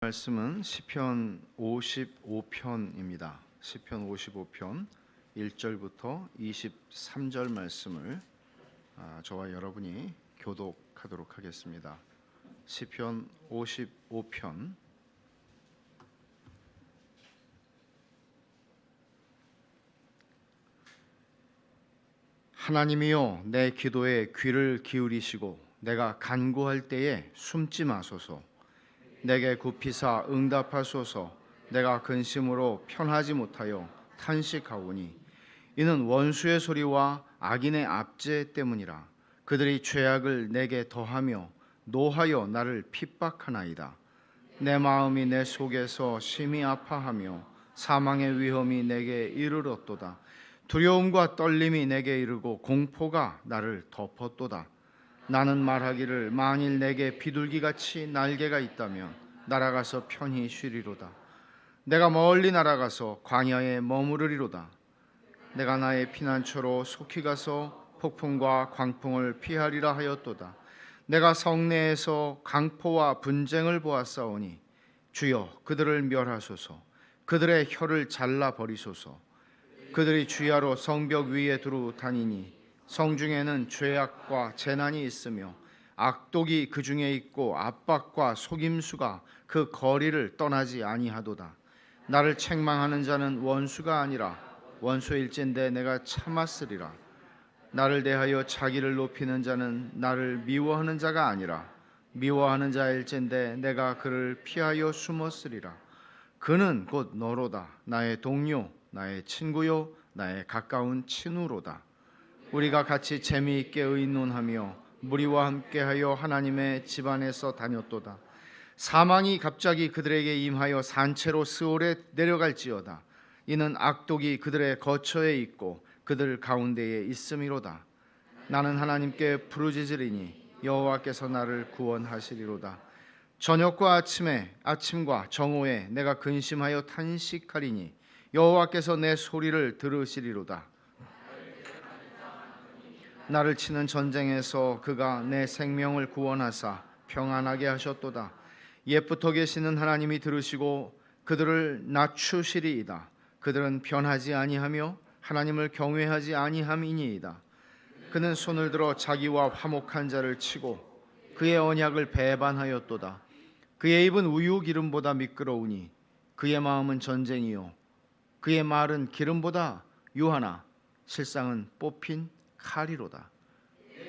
말씀은 시편 55편입니다. 시편 55편 1절부터 23절 말씀을 저와 여러분이 교독하도록 하겠습니다. 시편 55편 하나님이여, 내 기도에 귀를 기울이시고 내가 간구할 때에 숨지 마소서. 내게 굽히사 응답하소서. 내가 근심으로 편하지 못하여 탄식하오니 이는 원수의 소리와 악인의 압제 때문이라. 그들이 죄악을 내게 더하며 노하여 나를 핍박하나이다. 내 마음이 내 속에서 심히 아파하며 사망의 위험이 내게 이르렀도다. 두려움과 떨림이 내게 이르고 공포가 나를 덮었도다. 나는 말하기를 만일 내게 비둘기같이 날개가 있다면 날아가서 편히 쉬리로다. 내가 멀리 날아가서 광야에 머무르리로다. 내가 나의 피난처로 속히 가서 폭풍과 광풍을 피하리라 하였도다. 내가 성내에서 강포와 분쟁을 보았사오니 주여 그들을 멸하소서. 그들의 혀를 잘라 버리소서. 그들이 주야로 성벽 위에 두루 다니니 성중에는 죄악과 재난이 있으며 악독이 그 중에 있고 압박과 속임수가 그 거리를 떠나지 아니하도다. 나를 책망하는 자는 원수가 아니라 원수일진데 내가 참았으리라. 나를 대하여 자기를 높이는 자는 나를 미워하는 자가 아니라 미워하는 자일진데 내가 그를 피하여 숨었으리라. 그는 곧 너로다. 나의 동료, 나의 친구요, 나의 가까운 친우로다. 우리가 같이 재미있게 의논하며 무리와 함께하여 하나님의 집안에서 다녔도다. 사망이 갑자기 그들에게 임하여 산채로 스올에 내려갈지어다. 이는 악독이 그들의 거처에 있고 그들 가운데에 있음이로다. 나는 하나님께 부르짖으리니 여호와께서 나를 구원하시리로다. 저녁과 아침과 정오에 내가 근심하여 탄식하리니 여호와께서 내 소리를 들으시리로다. 나를 치는 전쟁에서 그가 내 생명을 구원하사 평안하게 하셨도다. 옛부터 계시는 하나님이 들으시고 그들을 낮추시리이다. 그들은 변하지 아니하며 하나님을 경외하지 아니함이니이다. 그는 손을 들어 자기와 화목한 자를 치고 그의 언약을 배반하였도다. 그의 입은 우유 기름보다 미끄러우니 그의 마음은 전쟁이요 그의 말은 기름보다 유하나 실상은 뽑힌 칼이로다.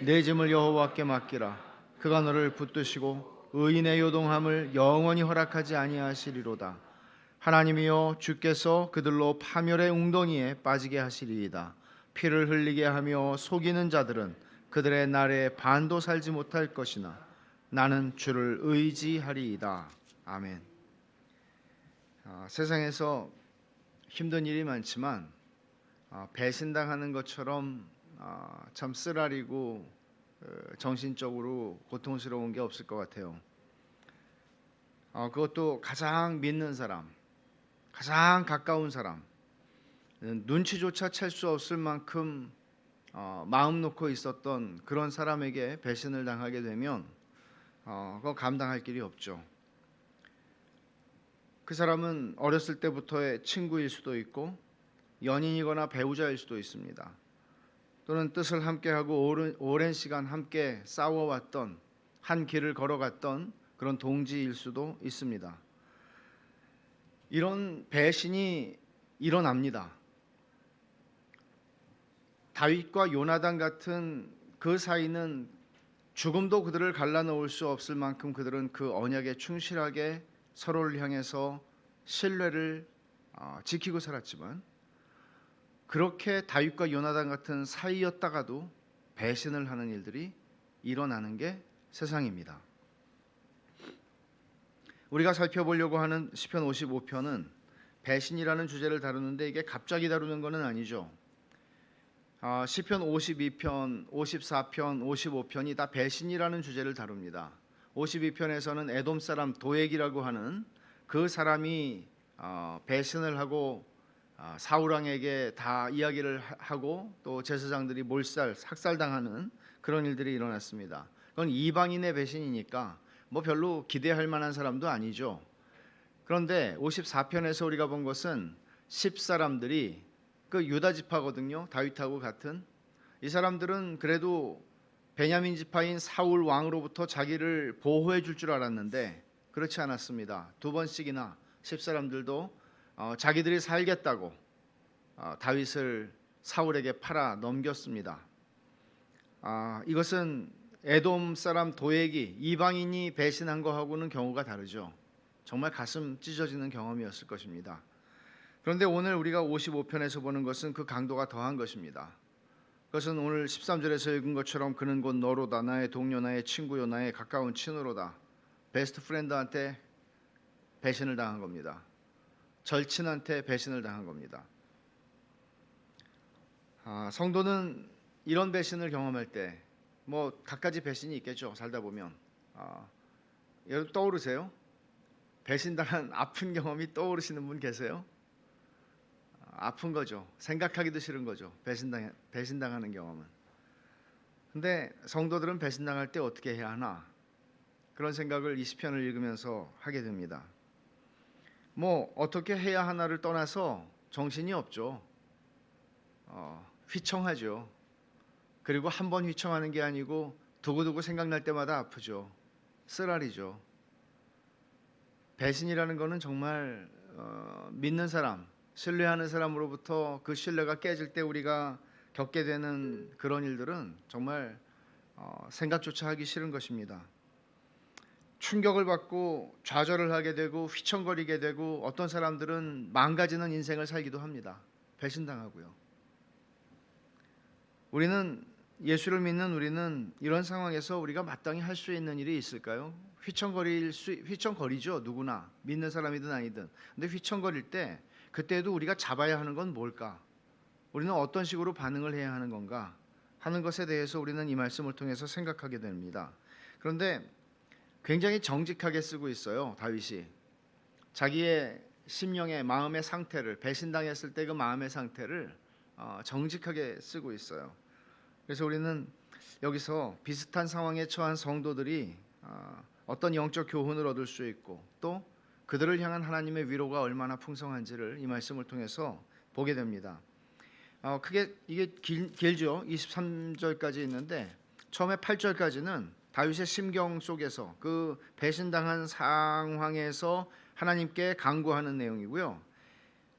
내 짐을 여호와께 맡기라. 그가 너를 붙드시고 의인의 요동함을 영원히 허락하지 아니하시리로다. 하나님이여, 주께서 그들로 파멸의 웅덩이에 빠지게 하시리이다. 피를 흘리게 하며 속이는 자들은 그들의 날에 반도 살지 못할 것이나 나는 주를 의지하리이다. 아멘. 세상에서 힘든 일이 많지만 배신당하는 것처럼 참 쓰라리고 정신적으로 고통스러운 게 없을 것 같아요. 그것도 가장 믿는 사람, 가장 가까운 사람, 눈치조차 챌 수 없을 만큼 마음 놓고 있었던 그런 사람에게 배신을 당하게 되면 그거 감당할 길이 없죠. 그 사람은 어렸을 때부터의 친구일 수도 있고 연인이거나 배우자일 수도 있습니다. 또는 뜻을 함께하고 오랜 시간 함께 싸워왔던, 한 길을 걸어갔던 그런 동지일 수도 있습니다. 이런 배신이 일어납니다. 다윗과 요나단 같은 그 사이는 죽음도 그들을 갈라놓을 수 없을 만큼 그들은 그 언약에 충실하게 서로를 향해서 신뢰를 지키고 살았지만 그렇게 다윗과 요나단 같은 사이였다가도 배신을 하는 일들이 일어나는 게 세상입니다. 우리가 살펴보려고 하는 시편 55편은 배신이라는 주제를 다루는데 이게 갑자기 다루는 것은 아니죠. 시편 52편, 54편, 55편이 다 배신이라는 주제를 다룹니다. 52편에서는 에돔 사람 도액이라고 하는 그 사람이 배신을 하고 사울 왕에게 다 이야기를 하고 또 제사장들이 학살당하는 그런 일들이 일어났습니다. 그건 이방인의 배신이니까 뭐 별로 기대할 만한 사람도 아니죠. 그런데 54편에서 우리가 본 것은 10사람들이 그 유다 지파거든요. 다윗하고 같은. 이 사람들은 그래도 베냐민 지파인 사울 왕으로부터 자기를 보호해 줄 줄 알았는데 그렇지 않았습니다. 두 번씩이나 10사람들도 자기들이 살겠다고 다윗을 사울에게 팔아 넘겼습니다. 이것은 에돔 사람 도액이 이방인이 배신한 거하고는 경우가 다르죠. 정말 가슴 찢어지는 경험이었을 것입니다. 그런데 오늘 우리가 55편에서 보는 것은 그 강도가 더한 것입니다. 그것은 오늘 13절에서 읽은 것처럼 그는 곧 너로다, 나의 동료, 나의 친구요, 나의 가까운 친으로다. 베스트 프렌드한테 배신을 당한 겁니다. 절친한테 배신을 당한 겁니다. 성도는 이런 배신을 경험할 때 뭐 갖가지 배신이 있겠죠. 살다 보면 여러분 떠오르세요? 배신당한 아픈 경험이 떠오르시는 분 계세요? 아픈 거죠. 생각하기도 싫은 거죠. 배신당하는 경험은. 근데 성도들은 배신당할 때 어떻게 해야 하나? 그런 생각을 이 시편을 읽으면서 하게 됩니다. 뭐 어떻게 해야 하나를 떠나서 정신이 없죠. 휘청하죠. 그리고 한 번 휘청하는 게 아니고 두고두고 생각날 때마다 아프죠. 쓰라리죠. 배신이라는 것은 정말 믿는 사람, 신뢰하는 사람으로부터 그 신뢰가 깨질 때 우리가 겪게 되는 그런 일들은 정말 생각조차 하기 싫은 것입니다. 충격을 받고 좌절을 하게 되고 휘청거리게 되고 어떤 사람들은 망가지는 인생을 살기도 합니다. 배신당하고요. 예수를 믿는 우리는 이런 상황에서 우리가 마땅히 할 수 있는 일이 있을까요? 휘청거리죠. 누구나 믿는 사람이든 아니든. 근데 휘청거릴 때 그때도 우리가 잡아야 하는 건 뭘까? 우리는 어떤 식으로 반응을 해야 하는 건가? 하는 것에 대해서 우리는 이 말씀을 통해서 생각하게 됩니다. 그런데 굉장히 정직하게 쓰고 있어요. 다윗이 자기의 심령의 마음의 상태를, 배신당했을 때 그 마음의 상태를 정직하게 쓰고 있어요. 그래서 우리는 여기서 비슷한 상황에 처한 성도들이 어떤 영적 교훈을 얻을 수 있고 또 그들을 향한 하나님의 위로가 얼마나 풍성한지를 이 말씀을 통해서 보게 됩니다. 크게 이게 길죠. 23절까지 있는데 처음에 8절까지는 다윗의 심경 속에서 그 배신당한 상황에서 하나님께 간구하는 내용이고요.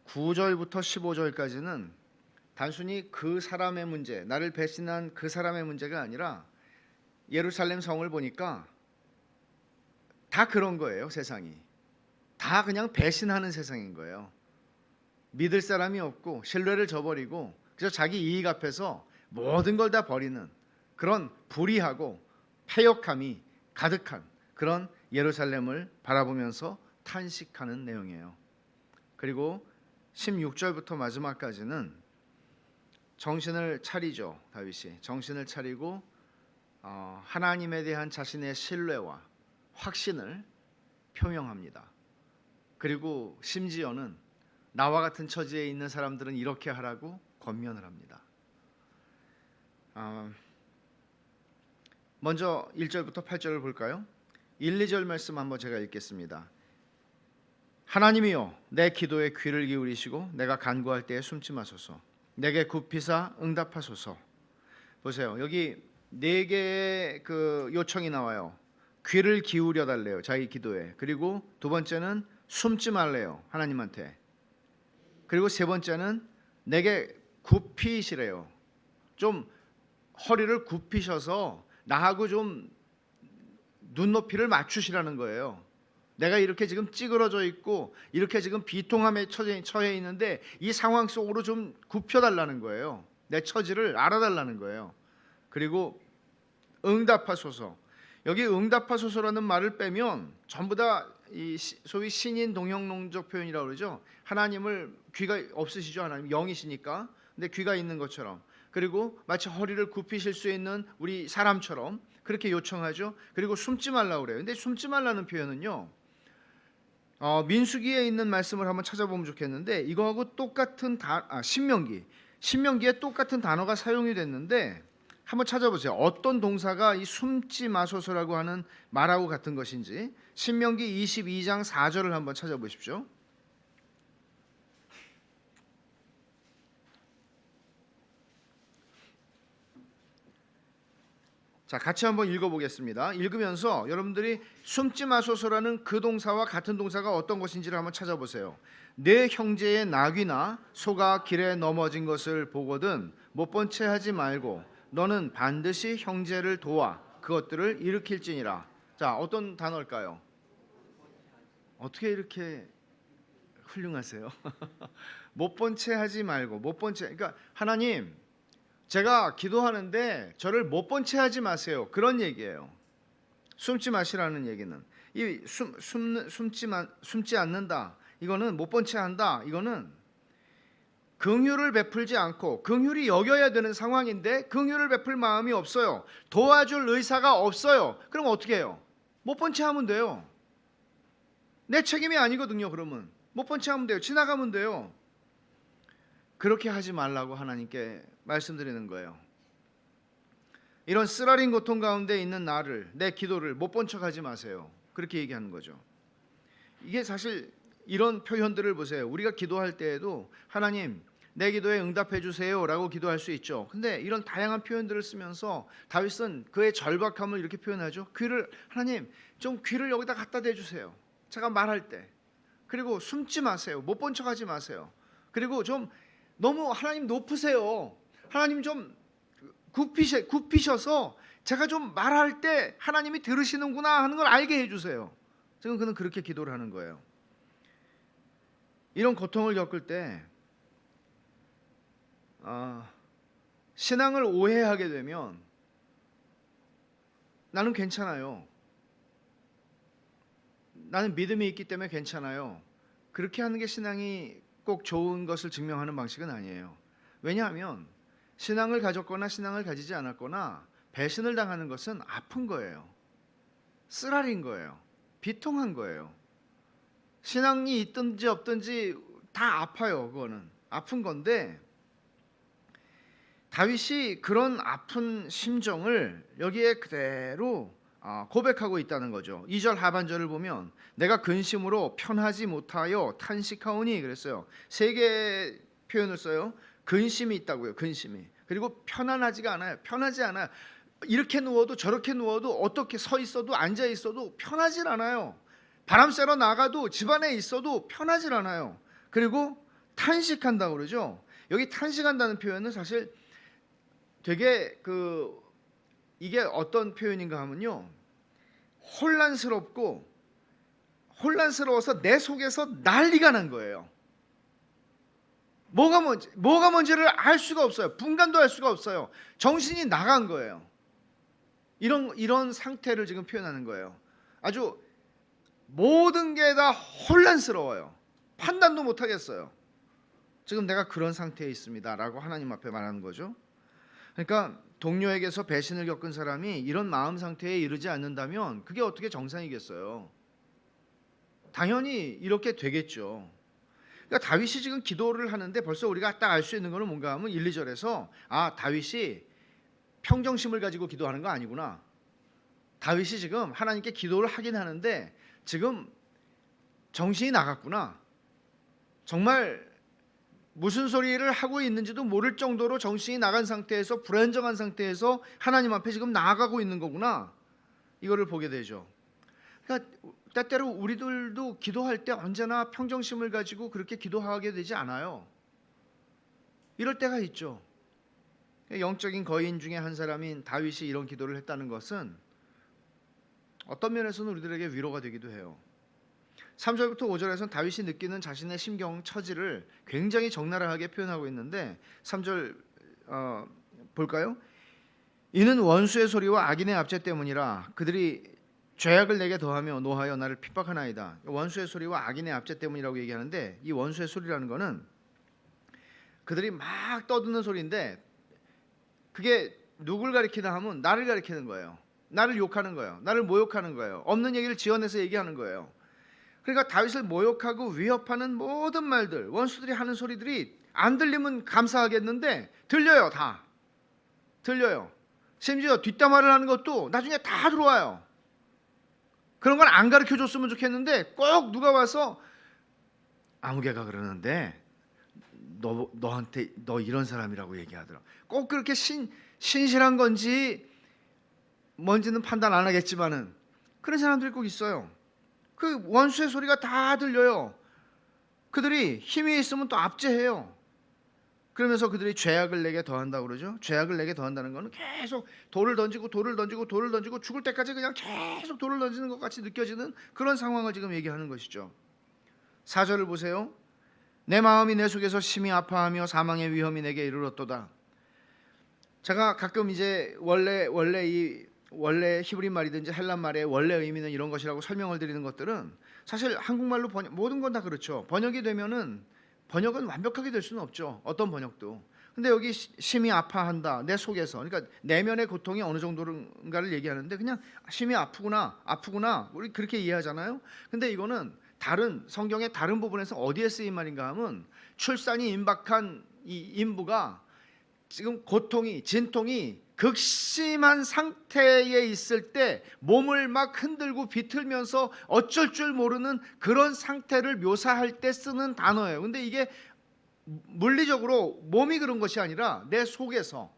9절부터 15절까지는 단순히 그 사람의 문제, 나를 배신한 그 사람의 문제가 아니라 예루살렘 성을 보니까 다 그런 거예요. 세상이 다 그냥 배신하는 세상인 거예요. 믿을 사람이 없고 신뢰를 저버리고 그래서 자기 이익 앞에서 모든 걸 다 버리는 그런 불의하고 패역함이 가득한 그런 예루살렘을 바라보면서 탄식하는 내용이에요. 그리고 16절부터 마지막까지는 정신을 차리죠. 다윗이 정신을 차리고 하나님에 대한 자신의 신뢰와 확신을 표명합니다. 그리고 심지어는 나와 같은 처지에 있는 사람들은 이렇게 하라고 권면을 합니다. 먼저 1절부터 8절을 볼까요? 1, 2절 말씀 한번 제가 읽겠습니다. 하나님이여 내 기도에 귀를 기울이시고 내가 간구할 때에 숨지 마소서. 내게 굽히사 응답하소서. 보세요. 여기 네 개의 그 요청이 나와요. 귀를 기울여 달래요. 자기 기도에. 그리고 두 번째는 숨지 말래요. 하나님한테. 그리고 세 번째는 내게 굽히시래요. 좀 허리를 굽히셔서 나하고 좀 눈높이를 맞추시라는 거예요. 내가 이렇게 지금 찌그러져 있고 이렇게 지금 비통함에 처해 있는데 이 상황 속으로 좀 굽혀달라는 거예요. 내 처지를 알아달라는 거예요. 그리고 응답하소서. 여기 응답하소서라는 말을 빼면 전부 다 이 소위 신인 동형농적 표현이라고 그러죠. 하나님을 귀가 없으시죠. 하나님 영이시니까. 근데 귀가 있는 것처럼. 그리고 마치 허리를 굽히실 수 있는 우리 사람처럼 그렇게 요청하죠. 그리고 숨지 말라고 그래요. 근데 숨지 말라는 표현은요. 민수기에 있는 말씀을 한번 찾아보면 좋겠는데 이거하고 똑같은 신명기에 똑같은 단어가 사용이 됐는데 한번 찾아보세요. 어떤 동사가 이 숨지 마소서라고 하는 말하고 같은 것인지. 신명기 22장 4절을 한번 찾아보십시오. 자, 같이 한번 읽어보겠습니다. 읽으면서 여러분들이 숨지 마소서라는 그 동사와 같은 동사가 어떤 것인지를 한번 찾아보세요. 내 형제의 낙이나 소가 길에 넘어진 것을 보거든 못 본 채 하지 말고 너는 반드시 형제를 도와 그것들을 일으킬지니라. 자, 어떤 단어일까요? 어떻게 이렇게 훌륭하세요? 못 본 채 하지 말고, 못 본 채. 그러니까 하나님, 제가 기도하는데 저를 못 본 채 하지 마세요. 그런 얘기예요. 숨지 마시라는 얘기는 이 숨지 않는다. 이거는 못 본 채 한다. 이거는 긍휼을 베풀지 않고, 긍휼이 여겨야 되는 상황인데 긍휼을 베풀 마음이 없어요. 도와줄 의사가 없어요. 그럼 어떻게 해요? 못 본 채 하면 돼요. 내 책임이 아니거든요. 그러면 못 본 채 하면 돼요. 지나가면 돼요. 그렇게 하지 말라고 하나님께 말씀드리는 거예요. 이런 쓰라린 고통 가운데 있는 나를, 내 기도를 못 본 척하지 마세요. 그렇게 얘기하는 거죠. 이게 사실 이런 표현들을 보세요. 우리가 기도할 때에도 하나님 내 기도에 응답해 주세요 라고 기도할 수 있죠. 근데 이런 다양한 표현들을 쓰면서 다윗은 그의 절박함을 이렇게 표현하죠. 하나님 좀 귀를 여기다 갖다 대주세요. 제가 말할 때. 그리고 숨지 마세요. 못 본 척하지 마세요. 그리고 좀 너무 하나님 높으세요. 하나님 좀 굽히셔서 제가 좀 말할 때 하나님이 들으시는구나 하는 걸 알게 해주세요. 지금 그는 그렇게 기도를 하는 거예요. 이런 고통을 겪을 때 신앙을 오해하게 되면 나는 괜찮아요. 나는 믿음이 있기 때문에 괜찮아요. 그렇게 하는 게 신앙이 꼭 좋은 것을 증명하는 방식은 아니에요. 왜냐하면 신앙을 가졌거나 신앙을 가지지 않았거나 배신을 당하는 것은 아픈 거예요. 쓰라린 거예요. 비통한 거예요. 신앙이 있든지 없든지 다 아파요. 그거는 아픈 건데 다윗이 그런 아픈 심정을 여기에 그대로 고백하고 있다는 거죠. 2절 하반절을 보면 내가 근심으로 편하지 못하여 탄식하오니 그랬어요. 세 개의 표현을 써요. 근심이 있다고요. 근심이. 그리고 편안하지가 않아요. 편하지 않아요. 이렇게 누워도 저렇게 누워도 어떻게 서 있어도 앉아 있어도 편하질 않아요. 바람 쐬러 나가도 집안에 있어도 편하질 않아요. 그리고 탄식한다고 그러죠. 여기 탄식한다는 표현은 사실 되게 이게 어떤 표현인가 하면요, 혼란스러워서 내 속에서 난리가 난 거예요. 뭐가 뭔지를 알 수가 없어요. 분간도 할 수가 없어요. 정신이 나간 거예요. 이런 상태를 지금 표현하는 거예요. 아주 모든 게 다 혼란스러워요. 판단도 못 하겠어요. 지금 내가 그런 상태에 있습니다라고 하나님 앞에 말하는 거죠. 그러니까 동료에게서 배신을 겪은 사람이 이런 마음 상태에 이르지 않는다면 그게 어떻게 정상이겠어요? 당연히 이렇게 되겠죠. 그러니까 다윗이 지금 기도를 하는데 벌써 우리가 딱 알 수 있는 거는 뭔가 하면 1, 2절에서 다윗이 평정심을 가지고 기도하는 거 아니구나. 다윗이 지금 하나님께 기도를 하긴 하는데 지금 정신이 나갔구나. 정말 무슨 소리를 하고 있는지도 모를 정도로 정신이 나간 상태에서 불안정한 상태에서 하나님 앞에 지금 나아가고 있는 거구나. 이거를 보게 되죠. 그러니까 때때로 우리들도 기도할 때 언제나 평정심을 가지고 그렇게 기도하게 되지 않아요. 이럴 때가 있죠. 영적인 거인 중에 한 사람인 다윗이 이런 기도를 했다는 것은 어떤 면에서는 우리들에게 위로가 되기도 해요. 3절부터 5절에서는 다윗이 느끼는 자신의 심경 처지를 굉장히 적나라하게 표현하고 있는데 3절 볼까요? 이는 원수의 소리와 악인의 압제 때문이라 그들이 죄악을 내게 더하며 노하여 나를 핍박하나이다. 원수의 소리와 악인의 압제 때문이라고 얘기하는데 이 원수의 소리라는 거는 그들이 막 떠드는 소리인데 그게 누굴 가리키나 하면 나를 가리키는 거예요. 나를 욕하는 거예요. 나를 모욕하는 거예요. 없는 얘기를 지어내서 얘기하는 거예요. 그러니까 다윗을 모욕하고 위협하는 모든 말들, 원수들이 하는 소리들이 안 들리면 감사하겠는데 들려요. 다 들려요. 심지어 뒷담화를 하는 것도 나중에 다 들어와요. 그런 건 안 가르쳐 줬으면 좋겠는데 꼭 누가 와서 아무개가 그러는데 너한테 너 이런 사람이라고 얘기하더라. 꼭 그렇게 신실한 건지 뭔지는 판단 안 하겠지만은 그런 사람들이 꼭 있어요. 그 원수의 소리가 다 들려요. 그들이 힘이 있으면 또 압제해요. 그러면서 그들이 죄악을 내게 더한다고 그러죠. 죄악을 내게 더한다는 것은 계속 돌을 던지고 죽을 때까지 그냥 계속 돌을 던지는 것 같이 느껴지는 그런 상황을 지금 얘기하는 것이죠. 4절을 보세요. 내 마음이 내 속에서 심히 아파하며 사망의 위험이 내게 이르렀도다. 제가 가끔 이제 원래 히브리 말이든지 헬란 말의 원래 의미는 이런 것이라고 설명을 드리는 것들은 사실 한국말로 모든 건 다 그렇죠. 번역은 완벽하게 될 수는 없죠. 어떤 번역도. 근데 여기 심히 아파한다. 내 속에서. 그러니까 내면의 고통이 어느 정도인가를 얘기하는데 그냥 심히 아프구나. 우리 그렇게 이해하잖아요. 근데 이거는 다른 성경의 다른 부분에서 어디에 쓰인 말인가 하면 출산이 임박한 이 인부가 지금 진통이 극심한 상태에 있을 때 몸을 막 흔들고 비틀면서 어쩔 줄 모르는 그런 상태를 묘사할 때 쓰는 단어예요. 근데 이게 물리적으로 몸이 그런 것이 아니라 내 속에서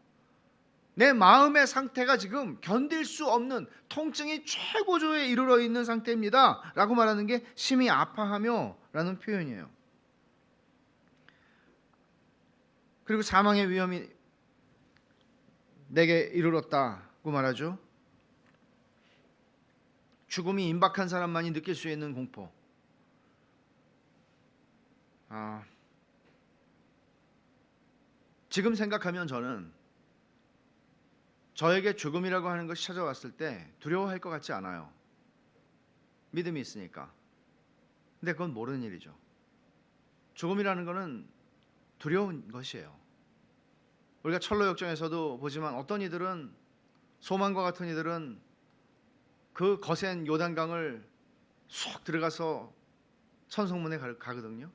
내 마음의 상태가 지금 견딜 수 없는 통증이 최고조에 이르러 있는 상태입니다 라고 말하는 게 심히 아파하며 라는 표현이에요. 그리고 사망의 위험이 내게 이르렀다고 말하죠. 죽음이 임박한 사람만이 느낄 수 있는 공포. 지금 생각하면 저는 저에게 죽음이라고 하는 것이 찾아왔을 때 두려워할 것 같지 않아요. 믿음이 있으니까. 근데 그건 모르는 일이죠. 죽음이라는 것은 두려운 것이에요. 우리가 철로 역정에서도 보지만 어떤 이들은 소만과 같은 이들은 그 거센 요단강을 쏙 들어가서 천성문에 가거든요.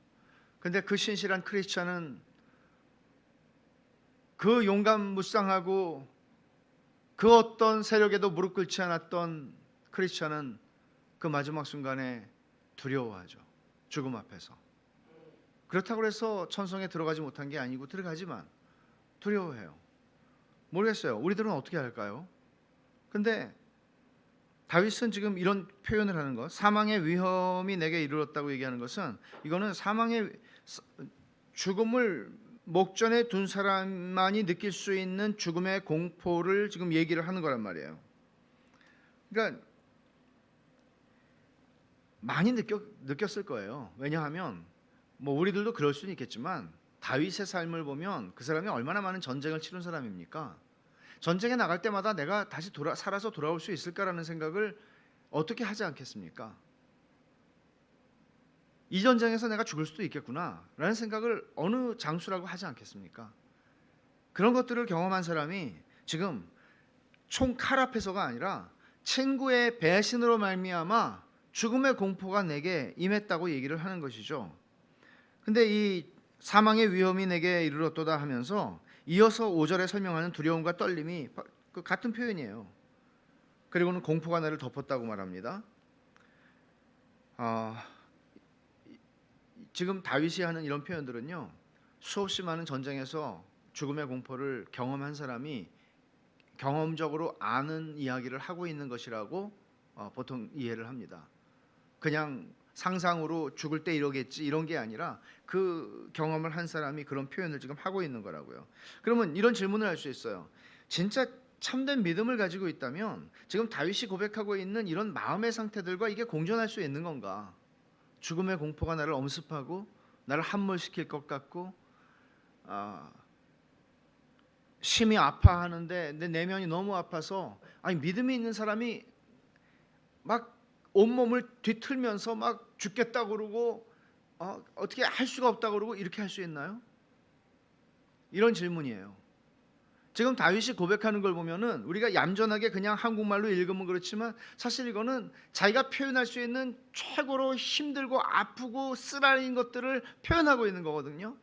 근데 그 신실한 크리스찬은 그 용감무쌍하고 그 어떤 세력에도 무릎 꿇지 않았던 크리스찬은 그 마지막 순간에 두려워하죠. 죽음 앞에서. 그렇다고 해서 천성에 들어가지 못한 게 아니고 들어가지만 두려워해요. 모르겠어요. 우리들은 어떻게 할까요? 근데 다윗은 지금 이런 표현을 하는 것, 사망의 위험이 내게 이르렀다고 얘기하는 것은 이거는 죽음을 목전에 둔 사람만이 느낄 수 있는 죽음의 공포를 지금 얘기를 하는 거란 말이에요. 그러니까 많이 느꼈을 거예요. 왜냐하면 우리들도 그럴 수는 있겠지만 다윗의 삶을 보면 그 사람이 얼마나 많은 전쟁을 치른 사람입니까? 전쟁에 나갈 때마다 내가 다시 살아서 돌아올 수 있을까라는 생각을 어떻게 하지 않겠습니까? 이 전쟁에서 내가 죽을 수도 있겠구나 라는 생각을 어느 장수라고 하지 않겠습니까? 그런 것들을 경험한 사람이 지금 총 칼 앞에서가 아니라 친구의 배신으로 말미암아 죽음의 공포가 내게 임했다고 얘기를 하는 것이죠. 근데 이 사망의 위험이 내게 이르렀도다 하면서 이어서 5절에 설명하는 두려움과 떨림이 같은 표현이에요. 그리고는 공포가 나를 덮었다고 말합니다. 지금 다윗이 하는 이런 표현들은요, 수없이 많은 전쟁에서 죽음의 공포를 경험한 사람이 경험적으로 아는 이야기를 하고 있는 것이라고 보통 이해를 합니다. 그냥 상상으로 죽을 때 이러겠지 이런 게 아니라 그 경험을 한 사람이 그런 표현을 지금 하고 있는 거라고요. 그러면 이런 질문을 할 수 있어요. 진짜 참된 믿음을 가지고 있다면 지금 다윗이 고백하고 있는 이런 마음의 상태들과 이게 공존할 수 있는 건가? 죽음의 공포가 나를 엄습하고 나를 함몰시킬 것 같고 심히 아파하는데 내 내면이 너무 아파서 믿음이 있는 사람이 막 온몸을 뒤틀면서 막 죽겠다고 그러고 어떻게 할 수가 없다고 그러고 이렇게 할 수 있나요? 이런 질문이에요. 지금 다윗이 고백하는 걸 보면은 우리가 얌전하게 그냥 한국말로 읽으면 그렇지만 사실 이거는 자기가 표현할 수 있는 최고로 힘들고 아프고 쓰라린 것들을 표현하고 있는 거거든요.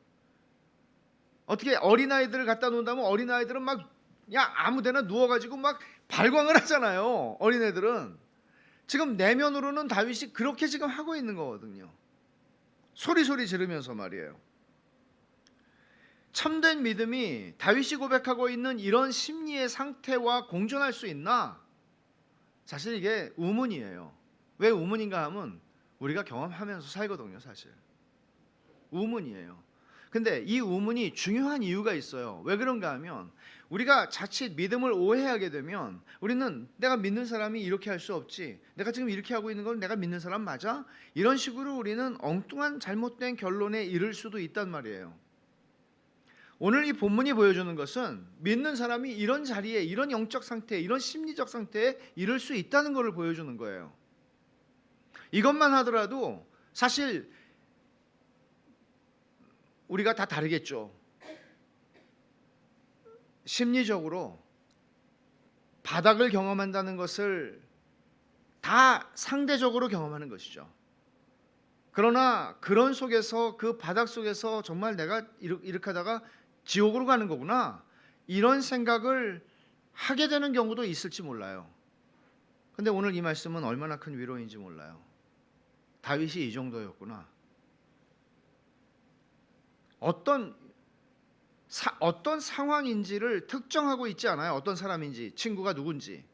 어떻게 어린아이들을 갖다 놓는다면 어린아이들은 막 그냥 아무데나 누워가지고 막 발광을 하잖아요. 어린애들은 지금 내면으로는 다윗이 그렇게 지금 하고 있는 거거든요. 소리 지르면서 말이에요. 참된 믿음이 다윗이 고백하고 있는 이런 심리의 상태와 공존할 수 있나? 사실 이게 우문이에요. 왜 우문인가 하면 우리가 경험하면서 살거든요. 사실 우문이에요. 근데 이 우문이 중요한 이유가 있어요. 왜 그런가 하면 우리가 자칫 믿음을 오해하게 되면 우리는 내가 믿는 사람이 이렇게 할 수 없지, 내가 지금 이렇게 하고 있는 건 내가 믿는 사람 맞아? 이런 식으로 우리는 엉뚱한 잘못된 결론에 이를 수도 있단 말이에요. 오늘 이 본문이 보여주는 것은 믿는 사람이 이런 자리에, 이런 영적 상태, 이런 심리적 상태에 이를 수 있다는 것을 보여주는 거예요. 이것만 하더라도 사실 우리가 다 다르겠죠. 심리적으로 바닥을 경험한다는 것을 다 상대적으로 경험하는 것이죠. 그러나 그런 속에서, 그 바닥 속에서 정말 내가 이렇게 하다가 지옥으로 가는 거구나, 이런 생각을 하게 되는 경우도 있을지 몰라요. 근데 오늘 이 말씀은 얼마나 큰 위로인지 몰라요. 다윗이 이 정도였구나. 어떤 상황인지를 특정하고 있지 않아요. 어떤 사람인지, 친구가 누군지.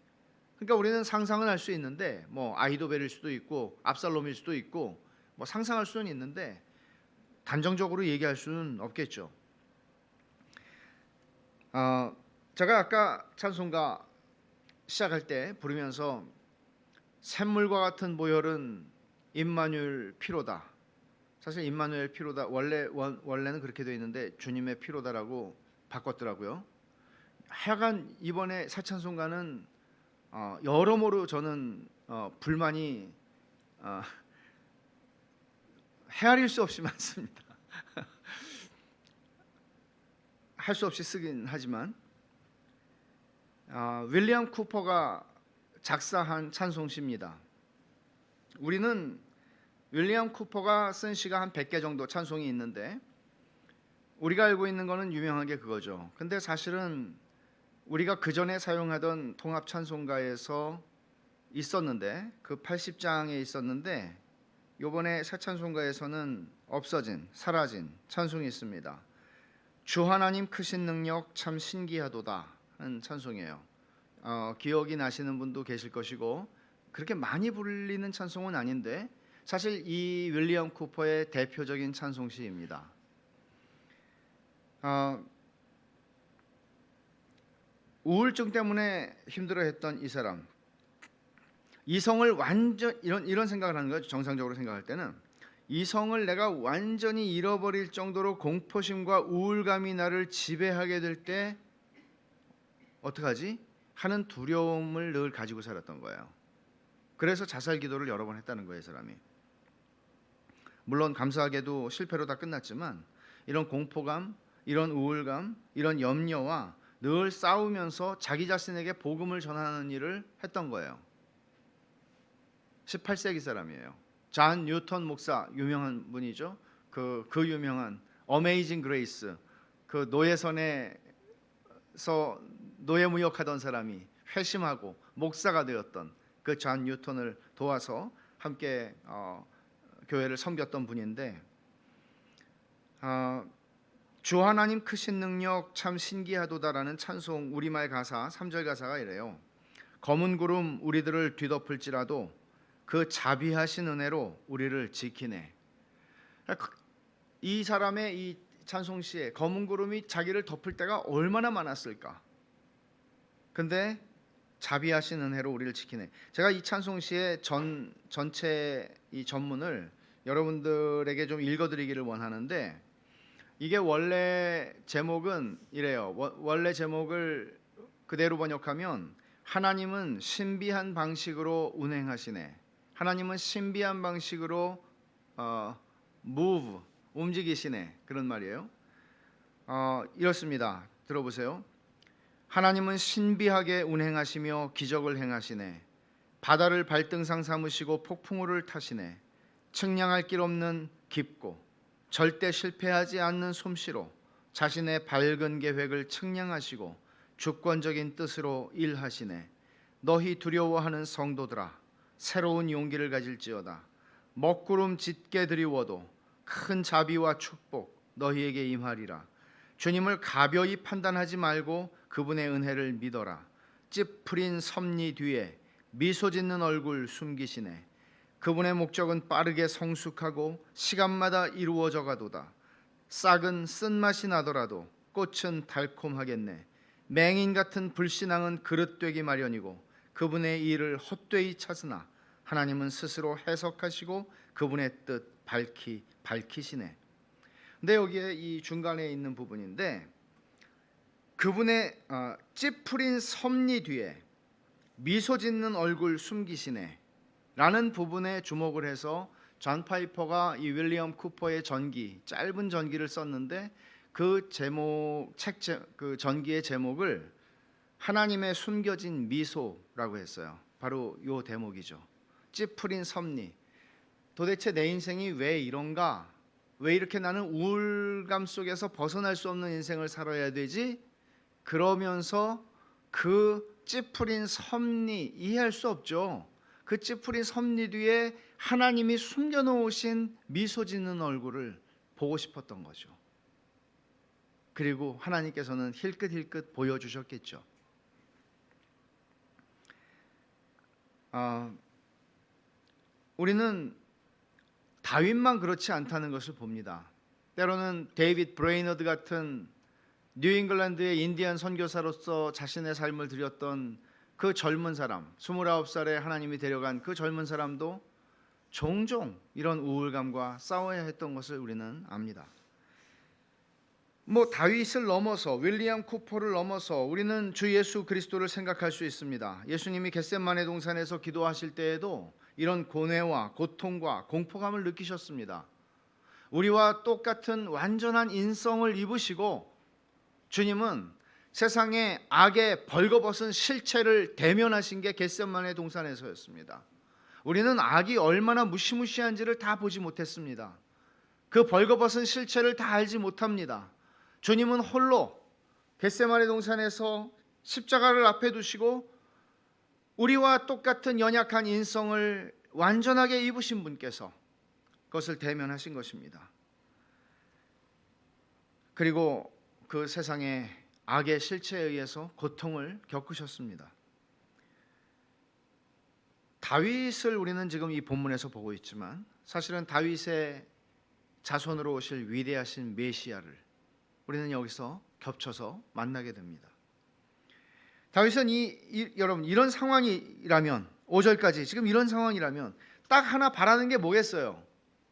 그러니까 우리는 상상은 할 수 있는데, 뭐 아히도벨일 수도 있고 압살롬일 수도 있고 뭐 상상할 수는 있는데 단정적으로 얘기할 수는 없겠죠. 제가 아까 찬송가 시작할 때 부르면서 샘물과 같은 보혈은 임마누엘 피로다. 사실 임마누엘 피로다 원래는 그렇게 되어 있는데 주님의 피로다라고 바꿨더라고요. 하여간 이번에 사찬송가는 여러모로 저는 불만이 헤아릴 수 없이 많습니다. 할 수 없이 쓰긴 하지만 윌리엄 쿠퍼가 작사한 찬송시입니다. 우리는 윌리엄 쿠퍼가 쓴 시가 한 100개 정도 찬송이 있는데 우리가 알고 있는 거는 유명하게 그거죠. 근데 사실은 우리가 그 전에 사용하던 통합 찬송가에서 있었는데, 그 80장에 있었는데 이번에 새 찬송가에서는 없어진, 사라진 찬송이 있습니다. 주 하나님 크신 능력 참 신기하도다 하는 찬송이에요. 기억이 나시는 분도 계실 것이고 그렇게 많이 불리는 찬송은 아닌데 사실 이 윌리엄 쿠퍼의 대표적인 찬송시입니다. 우울증 때문에 힘들어했던 이 사람, 이성을 완전 이런 생각을 하는 거죠. 정상적으로 생각할 때는 이성을 내가 완전히 잃어버릴 정도로 공포심과 우울감이 나를 지배하게 될 때 어떡하지? 하는 두려움을 늘 가지고 살았던 거예요. 그래서 자살 기도를 여러 번 했다는 거예요, 사람이. 물론 감사하게도 실패로 다 끝났지만 이런 공포감, 이런 우울감, 이런 염려와 늘 싸우면서 자기 자신에게 복음을 전하는 일을 했던 거예요. 18세기 사람이에요. 잔 뉴턴 목사, 유명한 분이죠. 그 유명한 어메이징 그레이스, 그 노예선에서 노예무역하던 사람이 회심하고 목사가 되었던 그 잔 뉴턴을 도와서 함께 교회를 섬겼던 분인데, 주 하나님 크신 능력 참 신기하도다라는 찬송 우리말 가사 3절 가사가 이래요. 검은 구름 우리들을 뒤덮을지라도 그 자비하신 은혜로 우리를 지키네. 이 사람의 이 찬송시에 검은 구름이 자기를 덮을 때가 얼마나 많았을까. 근데 자비하신 은혜로 우리를 지키네. 제가 이 찬송시의 전체 이 전문을 여러분들에게 좀 읽어드리기를 원하는데, 이게 원래 제목은 이래요. 원래 제목을 그대로 번역하면 하나님은 신비한 방식으로 운행하시네. 하나님은 신비한 방식으로 move, 움직이시네, 그런 말이에요. 이렇습니다. 들어보세요. 하나님은 신비하게 운행하시며 기적을 행하시네. 바다를 발등상 삼으시고 폭풍우를 타시네. 측량할 길 없는 깊고 절대 실패하지 않는 솜씨로 자신의 밝은 계획을 측량하시고 주권적인 뜻으로 일하시네. 너희 두려워하는 성도들아, 새로운 용기를 가질지어다. 먹구름 짙게 드리워도 큰 자비와 축복 너희에게 임하리라. 주님을 가벼이 판단하지 말고 그분의 은혜를 믿어라. 찌푸린 섭리 뒤에 미소 짓는 얼굴 숨기시네. 그분의 목적은 빠르게 성숙하고 시간마다 이루어져 가도다. 싹은 쓴맛이 나더라도 꽃은 달콤하겠네. 맹인 같은 불신앙은 그릇되기 마련이고 그분의 일을 헛되이 찾으나 하나님은 스스로 해석하시고 그분의 뜻 밝히시네. 근데 여기에 이 중간에 있는 부분인데, 그분의 찌푸린 섭리 뒤에 미소 짓는 얼굴 숨기시네 라는 부분에 주목을 해서 존 파이퍼가 이 윌리엄 쿠퍼의 전기, 짧은 전기를 썼는데 그 제목, 그 전기의 제목을 하나님의 숨겨진 미소라고 했어요. 바로 요 대목이죠. 찌푸린 섭리. 도대체 내 인생이 왜 이런가? 왜 이렇게 나는 우울감 속에서 벗어날 수 없는 인생을 살아야 되지? 그러면서 그 찌푸린 섭리, 이해할 수 없죠. 그 찌푸린 섭리 뒤에 하나님이 숨겨놓으신 미소 짓는 얼굴을 보고 싶었던 거죠. 그리고 하나님께서는 힐끗힐끗 보여주셨겠죠. 우리는 다윗만 그렇지 않다는 것을 봅니다. 때로는 데이빗 브레이너드 같은 뉴잉글랜드의 인디안 선교사로서 자신의 삶을 드렸던 그 젊은 사람, 29살에 하나님이 데려간 그 젊은 사람도 종종 이런 우울감과 싸워야 했던 것을 우리는 압니다. 다윗을 넘어서, 윌리엄 쿠퍼를 넘어서 우리는 주 예수 그리스도를 생각할 수 있습니다. 예수님이 겟셋마네 동산에서 기도하실 때에도 이런 고뇌와 고통과 공포감을 느끼셨습니다. 우리와 똑같은 완전한 인성을 입으시고 주님은 세상의 악의 벌거벗은 실체를 대면하신 게 겟셋마네 동산에서였습니다. 우리는 악이 얼마나 무시무시한지를 다 보지 못했습니다. 그 벌거벗은 실체를 다 알지 못합니다. 주님은 홀로 겟세마네 동산에서 십자가를 앞에 두시고 우리와 똑같은 연약한 인성을 완전하게 입으신 분께서 그것을 대면하신 것입니다. 그리고 그 세상의 악의 실체에 의해서 고통을 겪으셨습니다. 다윗을 우리는 지금 이 본문에서 보고 있지만 사실은 다윗의 자손으로 오실 위대하신 메시아를 우리는 여기서 겹쳐서 만나게 됩니다. 다윗은 여러분 이런 상황이라면 5절까지 지금 이런 상황이라면 딱 하나 바라는 게 뭐겠어요?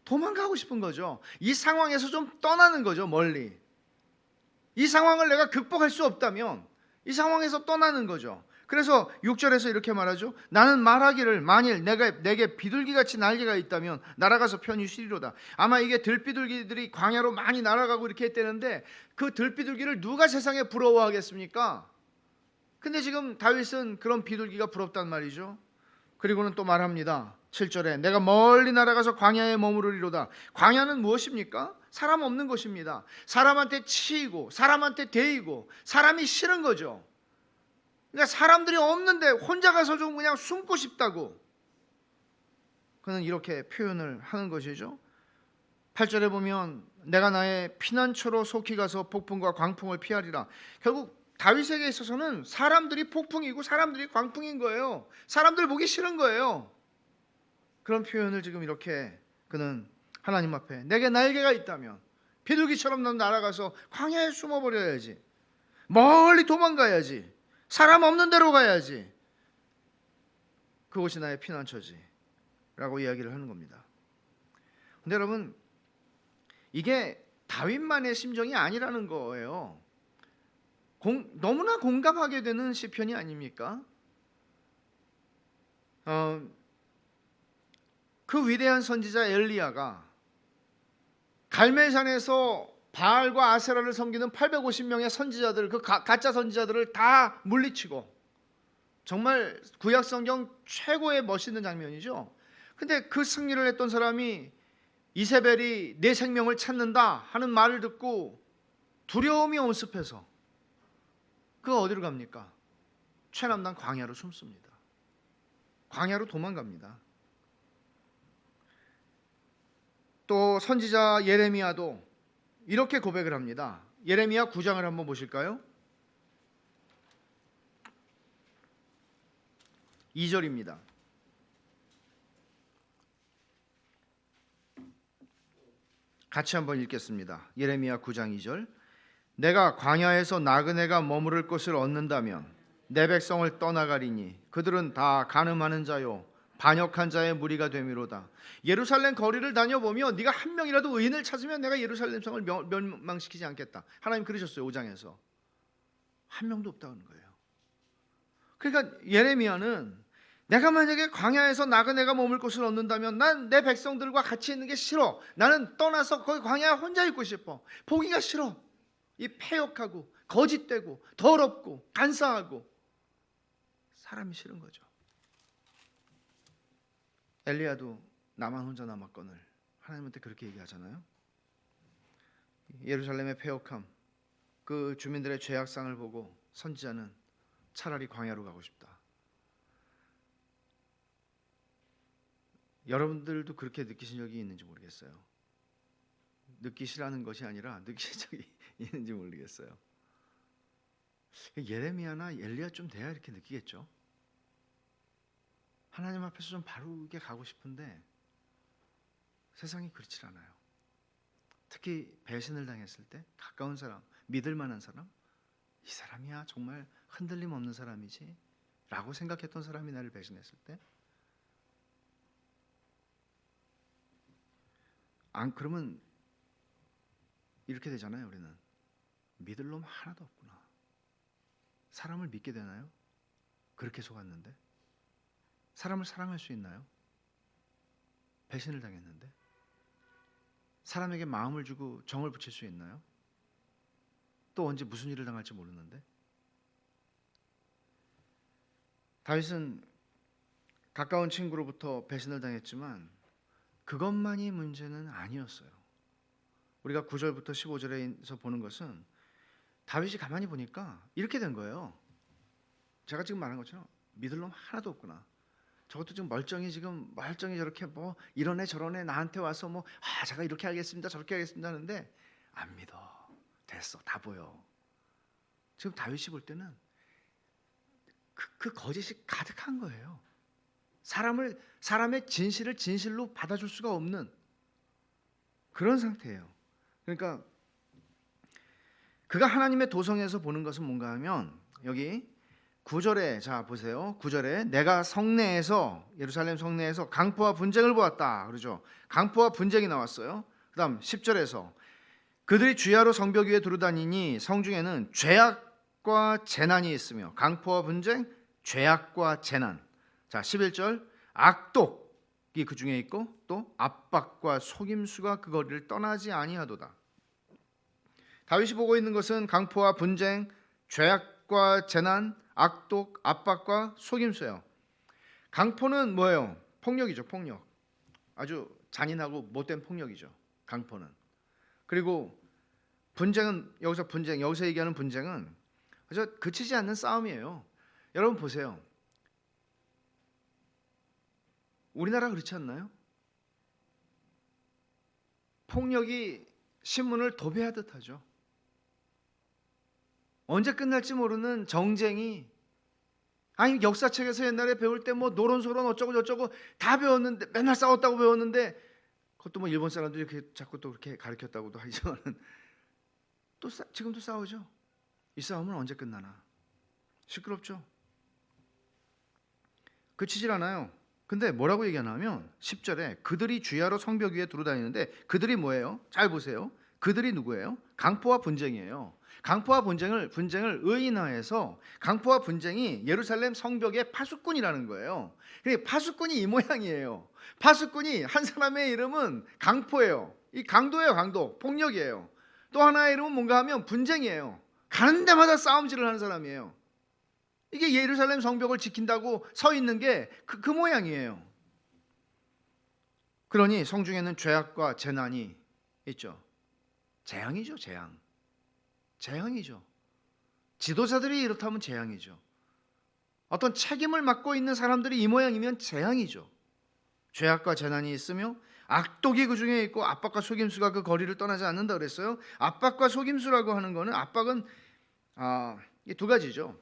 도망가고 싶은 거죠. 이 상황에서 좀 떠나는 거죠. 멀리. 이 상황을 내가 극복할 수 없다면 이 상황에서 떠나는 거죠. 그래서 6절에서 이렇게 말하죠. 나는 말하기를 만일 내게 비둘기같이 날개가 있다면 날아가서 편히 쉬리로다. 아마 이게 들비둘기들이 광야로 많이 날아가고 이렇게 했다는데 그 들비둘기를 누가 세상에 부러워하겠습니까? 근데 지금 다윗은 그런 비둘기가 부럽단 말이죠. 그리고는 또 말합니다. 7절에 내가 멀리 날아가서 광야에 머무르리로다. 광야는 무엇입니까? 사람 없는 곳입니다. 사람한테 치이고 사람한테 대이고 사람이 싫은 거죠. 그러니까 사람들이 없는데 혼자 가서 좀 그냥 숨고 싶다고 그는 이렇게 표현을 하는 것이죠. 8절에 보면 내가 나의 피난처로 속히 가서 폭풍과 광풍을 피하리라. 결국 다윗에게 있어서는 사람들이 폭풍이고 사람들이 광풍인 거예요. 사람들 보기 싫은 거예요. 그런 표현을 지금 이렇게 그는 하나님 앞에 내게 날개가 있다면 비둘기처럼 난 날아가서 광야에 숨어버려야지. 멀리 도망가야지. 사람 없는 데로 가야지. 그곳이 나의 피난처지 라고 이야기를 하는 겁니다. 근데 여러분 이게 다윗만의 심정이 아니라는 거예요. 너무나 공감하게 되는 시편이 아닙니까? 그 위대한 선지자 엘리야가 갈멜산에서 바알과 아세라를 섬기는 850명의 선지자들, 그 가짜 선지자들을 다 물리치고 정말 구약 성경 최고의 멋있는 장면이죠. 근데 그 승리를 했던 사람이 이세벨이 내 생명을 찾는다 하는 말을 듣고 두려움이 엄습해서 그가 어디로 갑니까? 최남단 광야로 숨습니다. 광야로 도망갑니다. 또 선지자 예레미야도 이렇게 고백을 합니다. 예레미야 9장을 한번 보실까요? 2절입니다. 같이 한번 읽겠습니다. 예레미야 9장 2절. 내가 광야에서 나그네가 머무를 곳을 얻는다면 내 백성을 떠나가리니 그들은 다 간음하는 자요 반역한 자의 무리가 되미로다. 예루살렘 거리를 다녀보며 네가 한 명이라도 의인을 찾으면 내가 예루살렘 성을 멸망시키지 않겠다. 하나님 그러셨어요. 5장에서. 한 명도 없다는 거예요. 그러니까 예레미야는 내가 만약에 광야에서 나그네가 머물 곳을 얻는다면 난 내 백성들과 같이 있는 게 싫어. 나는 떠나서 거기 광야에 혼자 있고 싶어. 보기가 싫어. 이 패역하고 거짓되고 더럽고 간사하고 사람이 싫은 거죠. 엘리야도 나만 혼자 남았거늘 하나님한테 그렇게 얘기하잖아요. 예루살렘의 패역함, 그 주민들의 죄악상을 보고 선지자는 차라리 광야로 가고 싶다. 여러분들도 그렇게 느끼신 적이 있는지 모르겠어요. 느끼시라는 것이 아니라 느끼신 적이 있는지 모르겠어요. 예레미야나 엘리야 좀 돼야 이렇게 느끼겠죠. 하나님 앞에서 좀 바르게 가고 싶은데 세상이 그렇지 않아요. 특히 배신을 당했을 때 가까운 사람, 믿을 만한 사람, 이 사람이야 정말 흔들림 없는 사람이지 라고 생각했던 사람이 나를 배신했을 때 안 그러면 이렇게 되잖아요. 우리는 믿을 놈 하나도 없구나. 사람을 믿게 되나요? 그렇게 속았는데 사람을 사랑할 수 있나요? 배신을 당했는데 사람에게 마음을 주고 정을 붙일 수 있나요? 또 언제 무슨 일을 당할지 모르는데. 다윗은 가까운 친구로부터 배신을 당했지만 그것만이 문제는 아니었어요. 우리가 9절부터 15절에서 보는 것은 다윗이 가만히 보니까 이렇게 된 거예요. 제가 지금 말한 것처럼 믿을 놈 하나도 없구나. 저것도 지금 멀쩡히 저렇게 뭐 이러네 저러네 나한테 와서 뭐 제가 이렇게 하겠습니다 저렇게 하겠습니다 하는데 안 믿어. 됐어. 다 보여. 지금 다윗이 볼 때는 그 거짓이 가득한 거예요. 사람의 진실을 진실로 받아줄 수가 없는 그런 상태예요. 그러니까 그가 하나님의 도성에서 보는 것은 뭔가 하면 여기 9절에 자 보세요. 9절에 내가 성내에서 예루살렘 성내에서 강포와 분쟁을 보았다. 그러죠. 강포와 분쟁이 나왔어요. 그다음 10절에서 그들이 주야로 성벽 위에 두루다니니 성중에는 죄악과 재난이 있으며 강포와 분쟁, 죄악과 재난. 자 11절 악독이 그 중에 있고 또 압박과 속임수가 그 거리를 떠나지 아니하도다. 다윗이 보고 있는 것은 강포와 분쟁, 죄악과 재난, 악독, 압박과 속임수예요. 강포는 뭐예요? 폭력이죠. 폭력. 아주 잔인하고 못된 폭력이죠. 강포는. 그리고 분쟁은 여기서 얘기하는 분쟁은 아주 그치지 않는 싸움이에요. 여러분 보세요. 우리나라 그렇지 않나요? 폭력이 신문을 도배하듯 하죠. 언제 끝날지 모르는 정쟁이 아니 역사책에서 옛날에 배울 때 뭐 노론소론 어쩌고 저쩌고 다 배웠는데 맨날 싸웠다고 배웠는데 그것도 뭐 일본 사람들이 이렇게 자꾸 또 그렇게 가르쳤다고도 하지만은 또 지금도 싸우죠. 이 싸움은 언제 끝나나? 시끄럽죠. 그치질 않아요. 근데 뭐라고 얘기하냐면 10절에 그들이 주야로 성벽 위에 두루다니는데 그들이 뭐예요? 잘 보세요. 그들이 누구예요? 강포와 분쟁이에요. 강포와 분쟁을 의인화해서 강포와 분쟁이 예루살렘 성벽의 파수꾼이라는 거예요. 파수꾼이 이 모양이에요. 파수꾼이 한 사람의 이름은 강포예요. 이 강도예요. 강도. 폭력이에요. 또 하나의 이름은 뭔가 하면 분쟁이에요. 가는 데마다 싸움질을 하는 사람이에요. 이게 예루살렘 성벽을 지킨다고 서 있는 게 그 모양이에요. 그러니 성중에는 죄악과 재난이 있죠. 재앙이죠. 재앙이죠. 지도자들이 이렇다면 재앙이죠. 어떤 책임을 맡고 있는 사람들이 이 모양이면 재앙이죠. 죄악과 재난이 있으며 악독이 그 중에 있고 압박과 속임수가 그 거리를 떠나지 않는다 그랬어요. 압박과 속임수라고 하는 거는, 압박은 이 두 가지죠.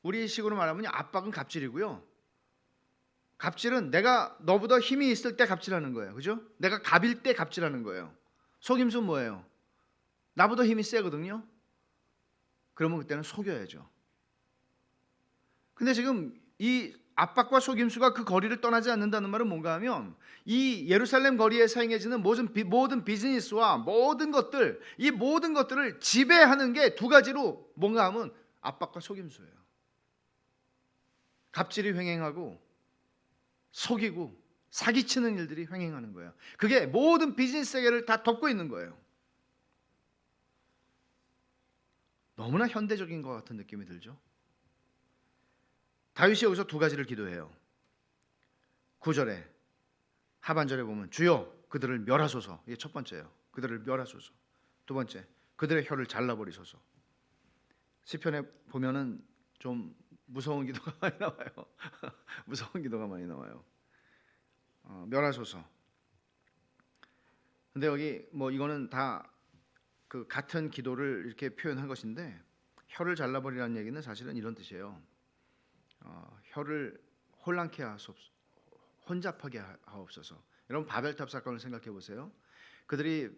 우리식으로 말하면 압박은 갑질이고요. 갑질은 내가 너보다 힘이 있을 때 갑질하는 거예요. 그죠? 내가 갑일 때 갑질하는 거예요. 속임수는 뭐예요? 나보다 힘이 세거든요. 그러면 그때는 속여야죠. 근데 지금 이 압박과 속임수가 그 거리를 떠나지 않는다는 말은 뭔가 하면, 이 예루살렘 거리에 사용해지는 모든 비즈니스와 모든 것들, 이 모든 것들을 지배하는 게 두 가지로 뭔가 하면 압박과 속임수예요. 갑질이 횡행하고 속이고 사기치는 일들이 횡행하는 거예요. 그게 모든 비즈니스 세계를 다 덮고 있는 거예요. 너무나 현대적인 것 같은 느낌이 들죠. 다윗이 여기서 두 가지를 기도해요. 9절에 하반절에 보면 주여 그들을 멸하소서. 이게 첫 번째예요. 그들을 멸하소서. 두 번째, 그들의 혀를 잘라버리소서. 시편에 보면은 좀 무서운 기도가 많이 나와요. 무서운 기도가 많이 나와요. 멸하소서. 근데 여기 뭐 이거는 다 그 같은 기도를 이렇게 표현한 것인데, 혀를 잘라버리라는 얘기는 사실은 이런 뜻이에요. 혀를 혼란케 하소서, 혼잡하게 하옵소서. 여러분 바벨탑 사건을 생각해 보세요. 그들이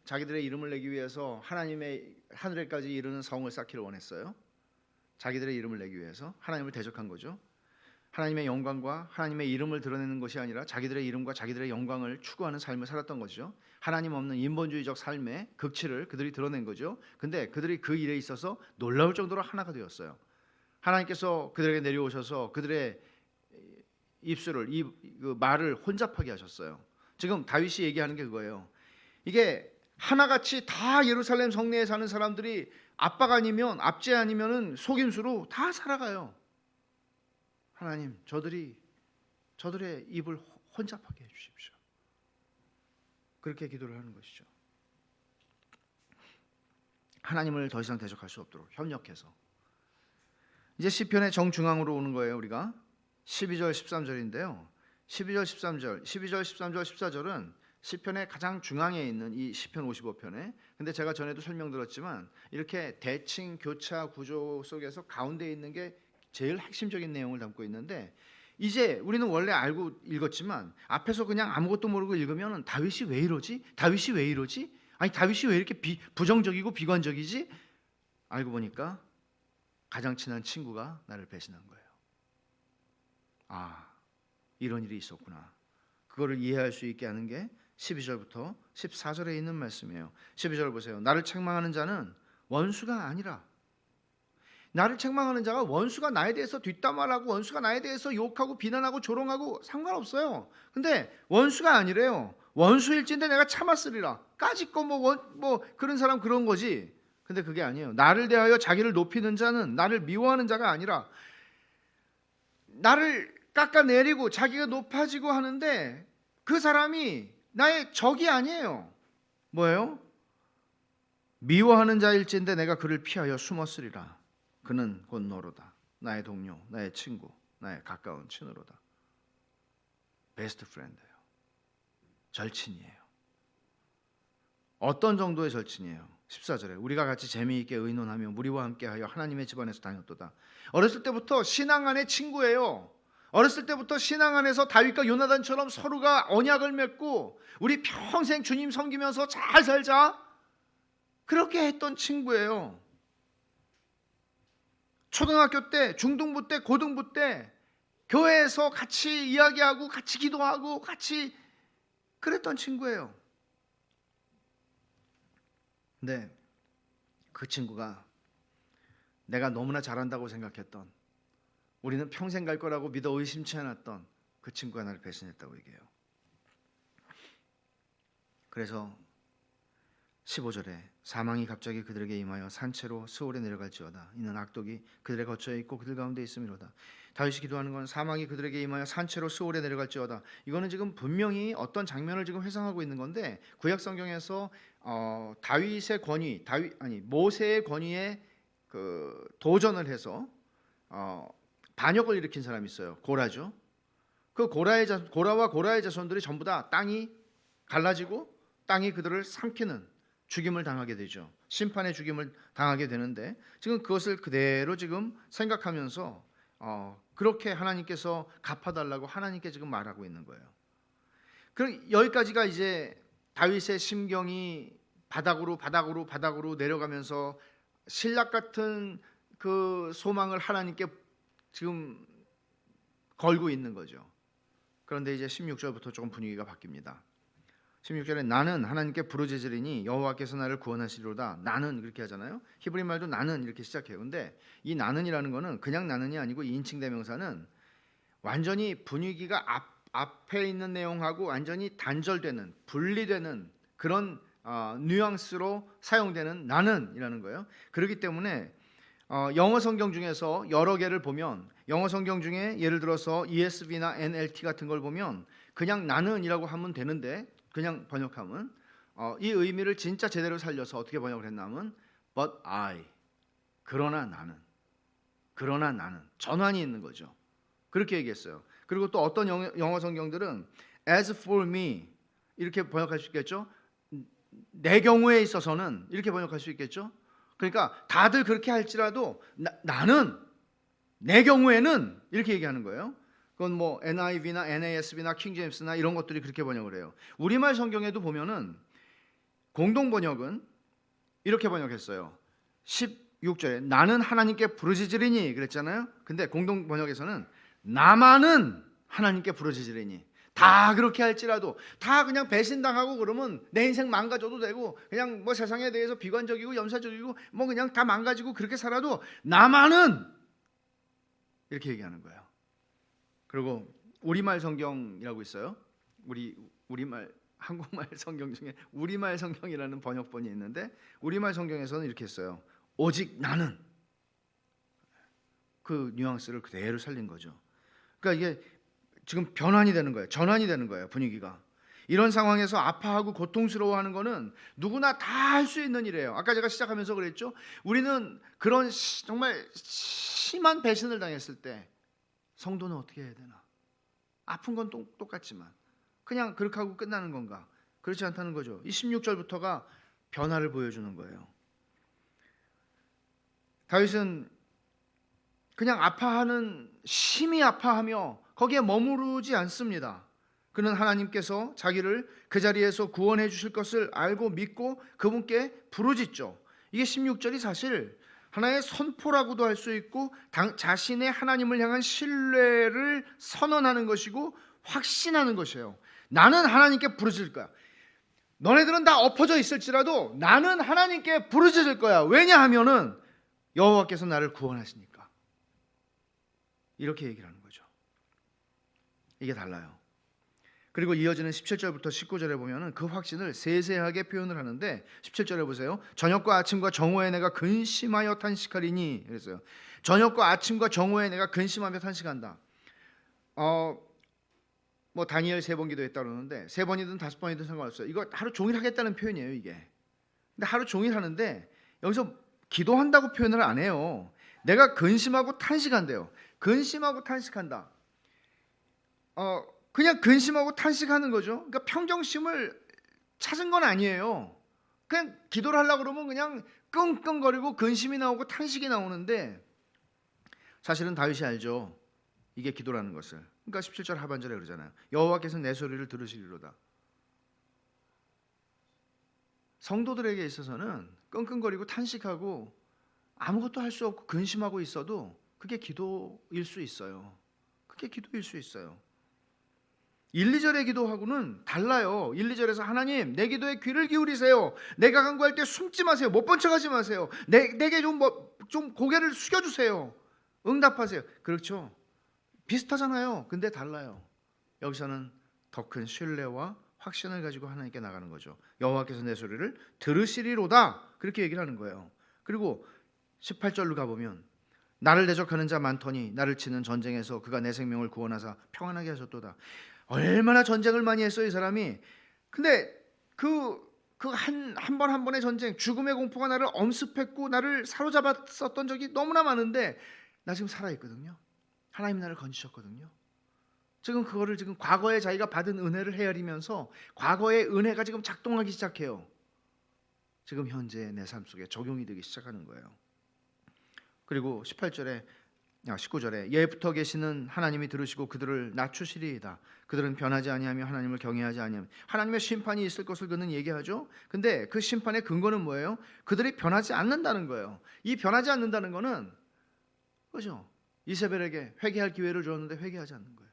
자기들의 이름을 내기 위해서 하나님의 하늘에까지 이르는 성을 쌓기를 원했어요. 자기들의 이름을 내기 위해서 하나님을 대적한 거죠. 하나님의 영광과 하나님의 이름을 드러내는 것이 아니라 자기들의 이름과 자기들의 영광을 추구하는 삶을 살았던 거죠. 하나님 없는 인본주의적 삶의 극치를 그들이 드러낸 거죠. 근데 그들이 그 일에 있어서 놀라울 정도로 하나가 되었어요. 하나님께서 그들에게 내려오셔서 그들의 입술을, 그 말을 혼잡하게 하셨어요. 지금 다윗이 얘기하는 게 그거예요. 이게 하나같이 다 예루살렘 성내에 사는 사람들이 압박 아니면, 압제 아니면은 속임수로 다 살아가요. 하나님, 저들의 입을 혼잡하게 해주십시오. 그렇게 기도를 하는 것이죠. 하나님을 더 이상 대적할 수 없도록 협력해서. 이제 시편의 정중앙으로 오는 거예요. 우리가 12절 13절인데요 12절 13절 14절은 시편의 가장 중앙에 있는 이 시편 55편에, 근데 제가 전에도 설명드렸지만 이렇게 대칭 교차 구조 속에서 가운데 있는 게 제일 핵심적인 내용을 담고 있는데, 이제 우리는 원래 알고 읽었지만 앞에서 그냥 아무것도 모르고 읽으면 다윗이 왜 이러지? 다윗이 왜 이러지? 아니 다윗이 왜 이렇게 부정적이고 비관적이지? 알고 보니까 가장 친한 친구가 나를 배신한 거예요. 이런 일이 있었구나. 그거를 이해할 수 있게 하는 게 12절부터 14절에 있는 말씀이에요. 12절 보세요. 나를 책망하는 자는 원수가 아니라, 나를 책망하는 자가 원수가 나에 대해서 뒷담화하고 원수가 나에 대해서 욕하고 비난하고 조롱하고 상관없어요. 근데 원수가 아니래요. 원수일진데 내가 참았으리라. 까짓거 뭐 그런 사람 그런 거지. 근데 그게 아니에요. 나를 대하여 자기를 높이는 자는, 나를 미워하는 자가 아니라, 나를 깎아내리고 자기가 높아지고 하는데 그 사람이 나의 적이 아니에요. 뭐예요? 미워하는 자일진데 내가 그를 피하여 숨었으리라. 그는 곧 너로다. 나의 동료, 나의 친구, 나의 가까운 친으로다. 베스트 프렌드예요. 절친이에요. 어떤 정도의 절친이에요? 14절에 우리가 같이 재미있게 의논하며 무리와 함께하여 하나님의 집안에서 다녔도다. 어렸을 때부터 신앙 안의 친구예요. 어렸을 때부터 신앙 안에서 다윗과 요나단처럼 서로가 언약을 맺고 우리 평생 주님 섬기면서 잘 살자, 그렇게 했던 친구예요. 초등학교 때, 중등부 때, 고등부 때 교회에서 같이 이야기하고 같이 기도하고 같이 그랬던 친구예요. 근데 그 친구가 내가 너무나 잘한다고 생각했던, 우리는 평생 갈 거라고 믿어 의심치 않았던 그 친구가 나를 배신했다고 얘기해요. 그래서 15절에 사망이 갑자기 그들에게 임하여 산채로 스올에 내려갈지어다. 이는 악독이 그들의 거처에 있고 그들 가운데 있음이로다. 다윗이 기도하는 건 사망이 그들에게 임하여 산채로 스올에 내려갈지어다. 이거는 지금 분명히 어떤 장면을 지금 회상하고 있는 건데, 구약 성경에서 다윗의 권위, 모세의 권위에 그 도전을 해서 반역을 일으킨 사람이 있어요. 고라죠. 그 고라와 고라의 자손들이 전부 다 땅이 갈라지고 땅이 그들을 삼키는 죽임을 당하게 되죠. 심판의 죽임을 당하게 되는데 지금 그것을 그대로 지금 생각하면서 그렇게 하나님께서 갚아달라고 하나님께 지금 말하고 있는 거예요. 그럼 여기까지가 이제 다윗의 심경이 바닥으로 내려가면서 신락 같은 그 소망을 하나님께 지금 걸고 있는 거죠. 그런데 이제 16절부터 조금 분위기가 바뀝니다. 16절에 나는 하나님께 부르짖으리니 여호와께서 나를 구원하시리로다. 나는 그렇게 하잖아요. 히브리 말도 나는 이렇게 시작해요. 근데 이 나는이라는 거는 그냥 나는이 아니고 이 인칭 대명사는 완전히 분위기가 앞에 있는 내용하고 완전히 단절되는 분리되는 그런 뉘앙스로 사용되는 나는이라는 거예요. 그렇기 때문에 영어 성경 중에서 여러 개를 보면 영어 성경 중에 예를 들어서 ESV나 NLT 같은 걸 보면 그냥 나는이라고 하면 되는데 그냥 번역하면 이 의미를 진짜 제대로 살려서 어떻게 번역을 했냐면 but I 그러나 나는 전환이 있는 거죠. 그렇게 얘기했어요. 그리고 또 어떤 영어 성경들은 as for me 이렇게 번역할 수 있겠죠. 내 경우에 있어서는 이렇게 번역할 수 있겠죠. 그러니까 다들 그렇게 할지라도 나는 내 경우에는 이렇게 얘기하는 거예요. 그건 뭐 NIV나 NASB나 킹제임스나 이런 것들이 그렇게 번역을 해요. 우리말 성경에도 보면은 공동 번역은 이렇게 번역했어요. 16절에 나는 하나님께 부르짖으리니 그랬잖아요. 근데 공동 번역에서는 나만은 하나님께 부르짖으리니 다 그렇게 할지라도 다 그냥 배신당하고 그러면 내 인생 망가져도 되고 그냥 뭐 세상에 대해서 비관적이고 염사적이고 뭐 그냥 다 망가지고 그렇게 살아도 나만은 이렇게 얘기하는 거예요. 그리고 우리말 성경이라고 있어요. 우리말 한국말 성경 중에 우리말 성경이라는 번역본이 있는데 우리말 성경에서는 이렇게 했어요. 오직 나는 그 뉘앙스를 그대로 살린 거죠. 그러니까 이게 지금 변환이 되는 거예요. 전환이 되는 거예요. 분위기가. 이런 상황에서 아파하고 고통스러워하는 거는 누구나 다 할 수 있는 일이에요. 아까 제가 시작하면서 그랬죠. 우리는 그런 정말 심한 배신을 당했을 때 성도는 어떻게 해야 되나? 아픈 건 똑같지만 그냥 그렇게 하고 끝나는 건가? 그렇지 않다는 거죠. 이 16절부터가 변화를 보여주는 거예요. 다윗은 그냥 심히 아파하며 거기에 머무르지 않습니다. 그는 하나님께서 자기를 그 자리에서 구원해 주실 것을 알고 믿고 그분께 부르짖죠. 이게 16절이 사실 하나의 선포라고도 할 수 있고 자신의 하나님을 향한 신뢰를 선언하는 것이고 확신하는 것이에요. 나는 하나님께 부르짖을 거야. 너네들은 다 엎어져 있을지라도 나는 하나님께 부르짖을 거야. 왜냐하면은 여호와께서 나를 구원하시니까. 이렇게 얘기를 하는 거죠. 이게 달라요. 그리고 이어지는 17절부터 19절에 보면은 그 확신을 세세하게 표현을 하는데 17절에 보세요. 저녁과 아침과 정오에 내가 근심하여 탄식하리니 그랬어요. 저녁과 아침과 정오에 내가 근심하며 탄식한다. 뭐 다니엘 3번 기도했다 그러는데 3번이든 5번이든 상관없어요. 이거 하루 종일 하겠다는 표현이에요, 이게. 근데 하루 종일 하는데 여기서 기도한다고 표현을 안 해요. 내가 근심하고 탄식한대요. 근심하고 탄식한다. 그냥 근심하고 탄식하는 거죠. 그러니까 평정심을 찾은 건 아니에요. 그냥 기도를 하려고 그러면 그냥 끙끙거리고 근심이 나오고 탄식이 나오는데 사실은 다윗이 알죠. 이게 기도라는 것을. 그러니까 17절 하반절에 그러잖아요. 여호와께서 내 소리를 들으시리로다. 성도들에게 있어서는 끙끙거리고 탄식하고 아무것도 할 수 없고 근심하고 있어도 그게 기도일 수 있어요. 그게 기도일 수 있어요. 1, 2절의 기도하고는 달라요. 1, 2절에서 하나님 내 기도에 귀를 기울이세요. 내가 간구할 때 숨지 마세요. 못 본 척하지 마세요. 내게 좀 고개를 숙여주세요. 응답하세요. 그렇죠. 비슷하잖아요. 근데 달라요. 여기서는 더 큰 신뢰와 확신을 가지고 하나님께 나가는 거죠. 여호와께서 내 소리를 들으시리로다. 그렇게 얘기를 하는 거예요. 그리고 18절로 가보면 나를 대적하는 자 많더니 나를 치는 전쟁에서 그가 내 생명을 구원하사 평안하게 하셨도다. 얼마나 전쟁을 많이 했어요, 이 사람이. 근데 그 그 한 번 한 번의 전쟁, 죽음의 공포가 나를 엄습했고 나를 사로잡았었던 적이 너무나 많은데 나 지금 살아있거든요. 하나님 나를 건지셨거든요. 지금 그거를 지금 과거에 자기가 받은 은혜를 헤아리면서 과거의 은혜가 지금 작동하기 시작해요. 지금 현재 내 삶 속에 적용이 되기 시작하는 거예요. 그리고 19절에 예부터 계시는 하나님이 들으시고 그들을 낮추시리이다. 그들은 변하지 아니하며 하나님을 경외하지 아니하며 하나님의 심판이 있을 것을 그는 얘기하죠. 근데 그 심판의 근거는 뭐예요? 그들이 변하지 않는다는 거예요. 이 변하지 않는다는 거는 그죠? 이세벨에게 회개할 기회를 줬는데 회개하지 않는 거예요.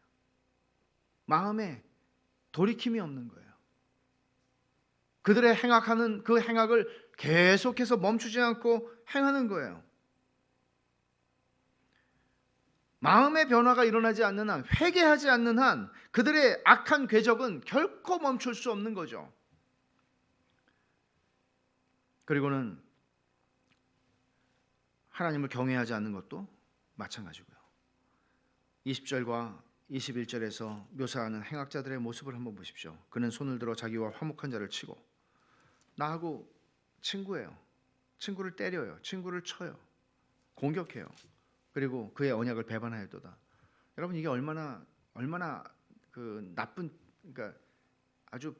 마음에 돌이킴이 없는 거예요. 그들의 행악하는 그 행악을 계속해서 멈추지 않고 행하는 거예요. 마음의 변화가 일어나지 않는 한, 회개하지 않는 한 그들의 악한 궤적은 결코 멈출 수 없는 거죠. 그리고는 하나님을 경외하지 않는 것도 마찬가지고요. 20절과 21절에서 묘사하는 행악자들의 모습을 한번 보십시오. 그는 손을 들어 자기와 화목한 자를 치고, 나하고 친구예요. 친구를 때려요. 친구를 쳐요. 공격해요. 그리고 그의 언약을 배반하였도다. 여러분, 이게 얼마나 그 나쁜, 그러니까 아주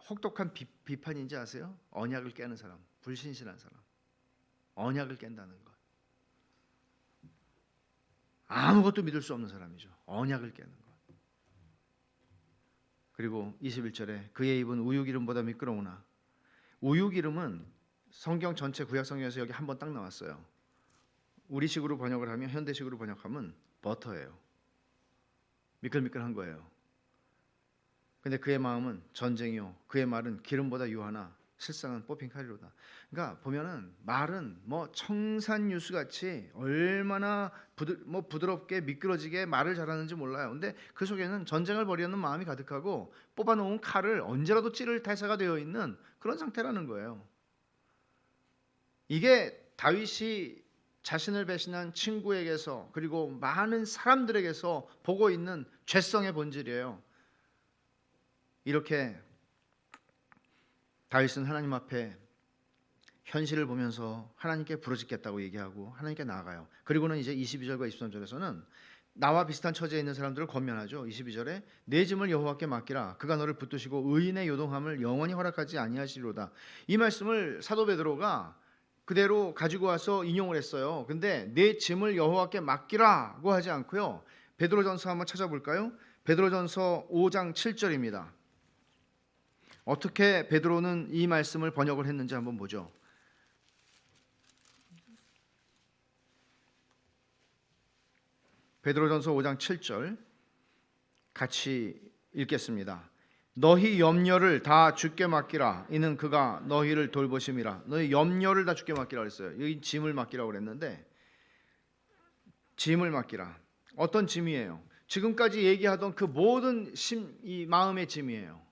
혹독한 비판인지 아세요? 언약을 깨는 사람, 불신실한 사람, 언약을 깬다는 것. 아무것도 믿을 수 없는 사람이죠. 언약을 깨는 것. 그리고 21절에 그의 입은 우유기름보다 미끄러우나, 우유기름은 성경 전체 구약 성경에서 여기 한 번 딱 나왔어요. 우리식으로 번역을 하면, 현대식으로 번역하면 버터예요. 미끌미끌한 거예요. 근데 그의 마음은 전쟁이요, 그의 말은 기름보다 유하나 실상은 뽑힌 칼이로다. 그러니까 보면은 말은 뭐 청산유수 같이 얼마나 부드럽게 미끄러지게 말을 잘하는지 몰라요. 근데 그 속에는 전쟁을 벌이려는 마음이 가득하고 뽑아놓은 칼을 언제라도 찌를 태세가 되어 있는 그런 상태라는 거예요. 이게 다윗이 자신을 배신한 친구에게서 그리고 많은 사람들에게서 보고 있는 죄성의 본질이에요. 이렇게 다윗은 하나님 앞에 현실을 보면서 하나님께 부르짖겠다고 얘기하고 하나님께 나아가요. 그리고는 이제 22절과 23절에서는 나와 비슷한 처지에 있는 사람들을 권면하죠. 22절에 내 짐을 여호와께 맡기라. 그가 너를 붙드시고 의인의 요동함을 영원히 허락하지 아니하시리로다. 이 말씀을 사도 베드로가 그대로 가지고 와서 인용을 했어요. 근데 내 짐을 여호와께 맡기라고 하지 않고요. 베드로전서 한번 찾아볼까요? 베드로전서 5장 7절입니다. 어떻게 베드로는 이 말씀을 번역을 했는지 한번 보죠. 베드로전서 5장 7절 같이 읽겠습니다. 너희 염려를 다 주께 맡기라. 이는 그가 너희를 돌보심이라. 너희 염려를 다 주께 맡기라 그랬어요. 여기 짐을 맡기라고 그랬는데, 짐을 맡기라. 어떤 짐이에요? 지금까지 얘기하던 그 모든 이 마음의 짐이에요.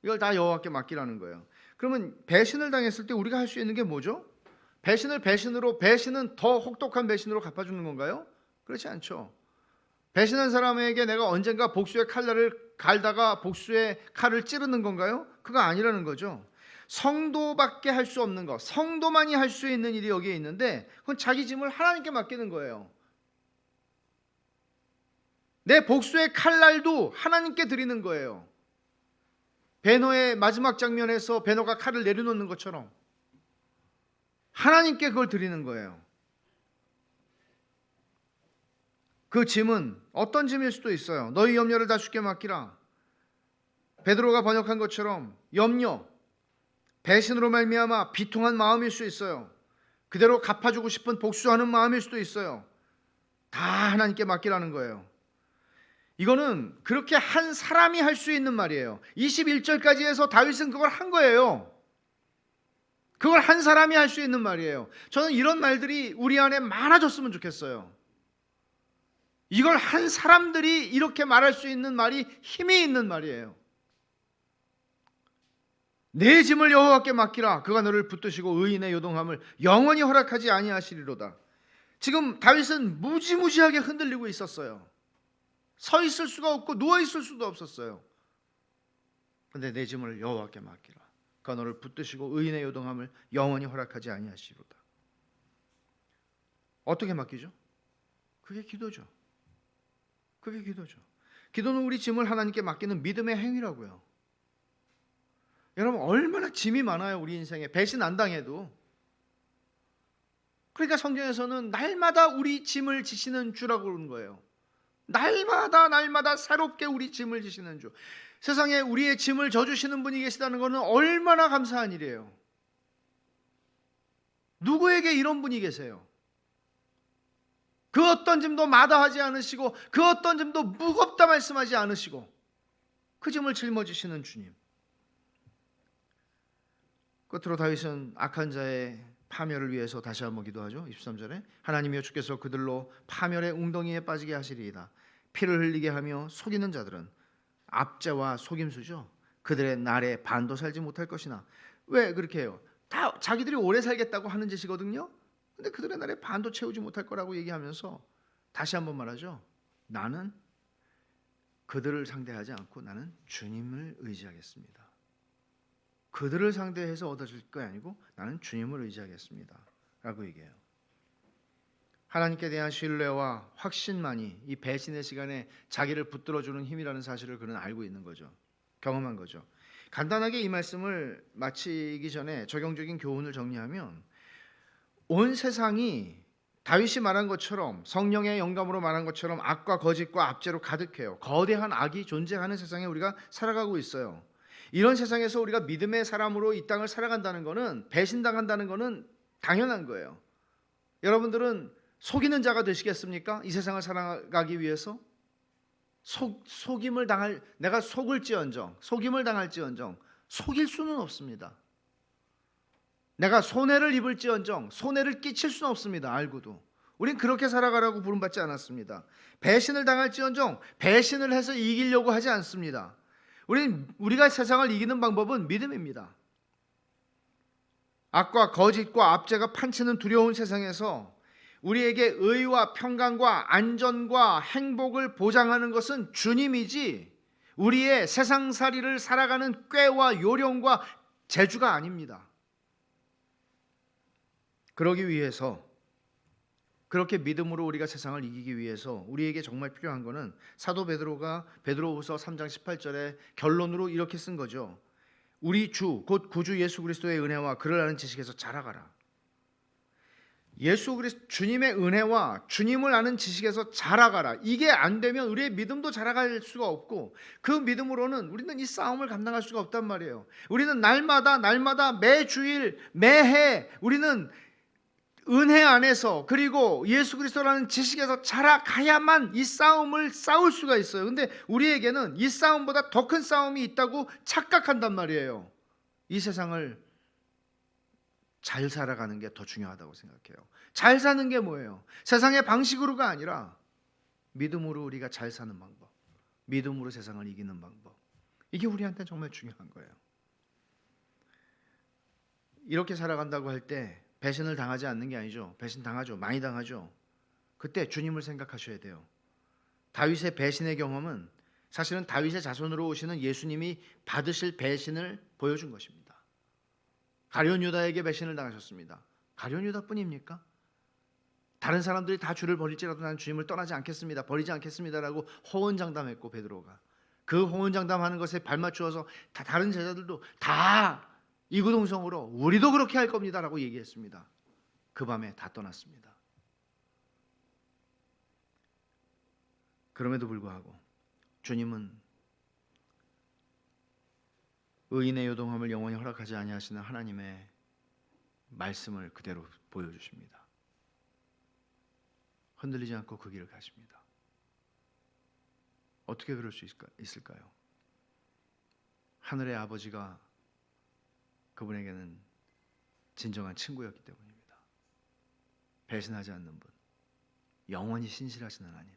이걸 다 여호와께 맡기라는 거예요. 그러면 배신을 당했을 때 우리가 할 수 있는 게 뭐죠? 배신은 더 혹독한 배신으로 갚아주는 건가요? 그렇지 않죠. 배신한 사람에게 내가 언젠가 복수의 칼날을 갈다가 복수의 칼을 찌르는 건가요? 그거 아니라는 거죠. 성도밖에 할 수 없는 것, 성도만이 할 수 있는 일이 여기에 있는데, 그건 자기 짐을 하나님께 맡기는 거예요. 내 복수의 칼날도 하나님께 드리는 거예요. 베노의 마지막 장면에서 베노가 칼을 내려놓는 것처럼 하나님께 그걸 드리는 거예요. 그 짐은 어떤 짐일 수도 있어요. 너희 염려를 다 주께 맡기라. 베드로가 번역한 것처럼 염려, 배신으로 말미암아 비통한 마음일 수 있어요. 그대로 갚아주고 싶은 복수하는 마음일 수도 있어요. 다 하나님께 맡기라는 거예요. 이거는 그렇게 한 사람이 할 수 있는 말이에요. 21절까지 해서 다윗은 그걸 한 거예요. 그걸 한 사람이 할 수 있는 말이에요. 저는 이런 말들이 우리 안에 많아졌으면 좋겠어요. 이걸 한 사람들이 이렇게 말할 수 있는 말이 힘이 있는 말이에요. 내 짐을 여호와께 맡기라. 그가 너를 붙드시고 의인의 요동함을 영원히 허락하지 아니하시리로다. 지금 다윗은 무지무지하게 흔들리고 있었어요. 서 있을 수가 없고 누워 있을 수도 없었어요. 그런데 내 짐을 여호와께 맡기라. 그가 너를 붙드시고 의인의 요동함을 영원히 허락하지 아니하시리로다. 어떻게 맡기죠? 그게 기도죠. 그게 기도죠. 기도는 우리 짐을 하나님께 맡기는 믿음의 행위라고요. 여러분 얼마나 짐이 많아요. 우리 인생에 배신 안 당해도. 그러니까 성경에서는 날마다 우리 짐을 지시는 주라고 그러는 거예요. 날마다 새롭게 우리 짐을 지시는 주. 세상에 우리의 짐을 져주시는 분이 계시다는 것은 얼마나 감사한 일이에요. 누구에게 이런 분이 계세요? 그 어떤 짐도 마다하지 않으시고 그 어떤 짐도 무겁다 말씀하지 않으시고 그 짐을 짊어지시는 주님. 끝으로 다윗은 악한 자의 파멸을 위해서 다시 한번 기도하죠. 23절에 하나님이여 주께서 그들로 파멸의 웅덩이에 빠지게 하시리이다. 피를 흘리게 하며 속이는 자들은 압제와 속임수죠. 그들의 날에 반도 살지 못할 것이나. 왜 그렇게 해요? 다 자기들이 오래 살겠다고 하는 짓이거든요. 근데 그들의 날에 반도 채우지 못할 거라고 얘기하면서 다시 한번 말하죠. 나는 그들을 상대하지 않고 나는 주님을 의지하겠습니다. 그들을 상대해서 얻어질 거 아니고 나는 주님을 의지하겠습니다 라고 얘기해요. 하나님께 대한 신뢰와 확신만이 이 배신의 시간에 자기를 붙들어주는 힘이라는 사실을 그는 알고 있는 거죠. 경험한 거죠. 간단하게 이 말씀을 마치기 전에 적용적인 교훈을 정리하면 온 세상이 다윗이 말한 것처럼 성령의 영감으로 말한 것처럼 악과 거짓과 압제로 가득해요. 거대한 악이 존재하는 세상에 우리가 살아가고 있어요. 이런 세상에서 우리가 믿음의 사람으로 이 땅을 살아간다는 것은 배신당한다는 것은 당연한 거예요. 여러분들은 속이는 자가 되시겠습니까? 이 세상을 살아가기 위해서 속임을 당할 내가 속을지언정 속임을 당할지언정 속일 수는 없습니다. 내가 손해를 입을지언정 손해를 끼칠 수는 없습니다. 알고도 우린 그렇게 살아가라고 부름받지 않았습니다. 배신을 당할지언정 배신을 해서 이기려고 하지 않습니다. 우리가 세상을 이기는 방법은 믿음입니다. 악과 거짓과 압제가 판치는 두려운 세상에서 우리에게 의와 평강과 안전과 행복을 보장하는 것은 주님이지 우리의 세상살이를 살아가는 꾀와 요령과 재주가 아닙니다. 그러기 위해서 그렇게 믿음으로 우리가 세상을 이기기 위해서 우리에게 정말 필요한 것은 사도 베드로가 베드로후서 3장 18절에 결론으로 이렇게 쓴 거죠. 우리 주 곧 구주 예수 그리스도의 은혜와 그를 아는 지식에서 자라가라. 예수 그리스도 주님의 은혜와 주님을 아는 지식에서 자라가라. 이게 안 되면 우리의 믿음도 자라갈 수가 없고 그 믿음으로는 우리는 이 싸움을 감당할 수가 없단 말이에요. 우리는 날마다 매주일 매해 우리는 은혜 안에서 그리고 예수 그리스도라는 지식에서 자라가야만 이 싸움을 싸울 수가 있어요. 근데 우리에게는 이 싸움보다 더 큰 싸움이 있다고 착각한단 말이에요. 이 세상을 잘 살아가는 게 더 중요하다고 생각해요. 잘 사는 게 뭐예요? 세상의 방식으로가 아니라 믿음으로 우리가 잘 사는 방법, 믿음으로 세상을 이기는 방법. 이게 우리한테 정말 중요한 거예요. 이렇게 살아간다고 할 때 배신을 당하지 않는 게 아니죠. 배신 당하죠. 많이 당하죠. 그때 주님을 생각하셔야 돼요. 다윗의 배신의 경험은 사실은 다윗의 자손으로 오시는 예수님이 받으실 배신을 보여준 것입니다. 가룟 유다에게 배신을 당하셨습니다. 가룟 유다뿐입니까? 다른 사람들이 다 주를 버릴지라도 나는 주님을 떠나지 않겠습니다. 버리지 않겠습니다라고 호언장담했고 베드로가 그 호언장담하는 것에 발맞추어서 다른 제자들도 다 이구동성으로 우리도 그렇게 할 겁니다라고 얘기했습니다. 그 밤에 다 떠났습니다. 그럼에도 불구하고 주님은 의인의 요동함을 영원히 허락하지 아니하시는 하나님의 말씀을 그대로 보여주십니다. 흔들리지 않고 그 길을 가십니다. 어떻게 그럴 수 있을까요? 하늘의 아버지가 그분에게는 진정한 친구였기 때문입니다. 배신하지 않는 분, 영원히 신실하신 하나님.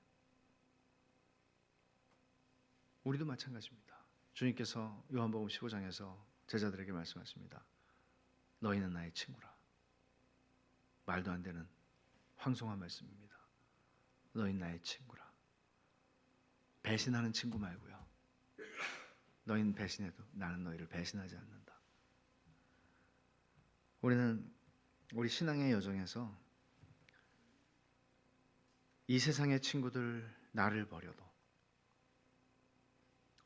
우리도 마찬가지입니다. 주님께서 요한복음 15장에서 제자들에게 말씀하십니다. 너희는 나의 친구라. 말도 안 되는 황송한 말씀입니다. 너희는 나의 친구라. 배신하는 친구 말고요. 너희는 배신해도 나는 너희를 배신하지 않는다. 우리는 우리 신앙의 여정에서 이 세상의 친구들 나를 버려도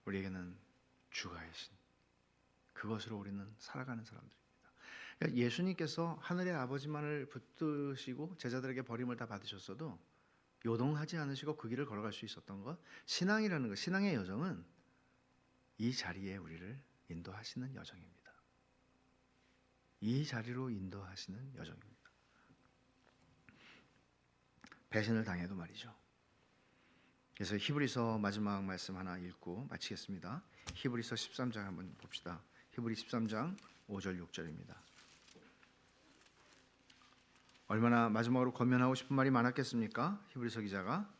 우리에게는 주가 계신 그것으로 우리는 살아가는 사람들입니다. 그러니까 예수님께서 하늘의 아버지만을 붙드시고 제자들에게 버림을 다 받으셨어도 요동하지 않으시고 그 길을 걸어갈 수 있었던 것, 신앙이라는 것, 신앙의 여정은 이 자리에 우리를 인도하시는 여정입니다. 이 자리로 인도하시는 여정입니다. 배신을 당해도 말이죠. 그래서 히브리서 마지막 말씀 하나 읽고 마치겠습니다. 히브리서 13장 한번 봅시다. 히브리 13장 5절 6절입니다. 얼마나 마지막으로 권면하고 싶은 말이 많았겠습니까? 히브리서 기자가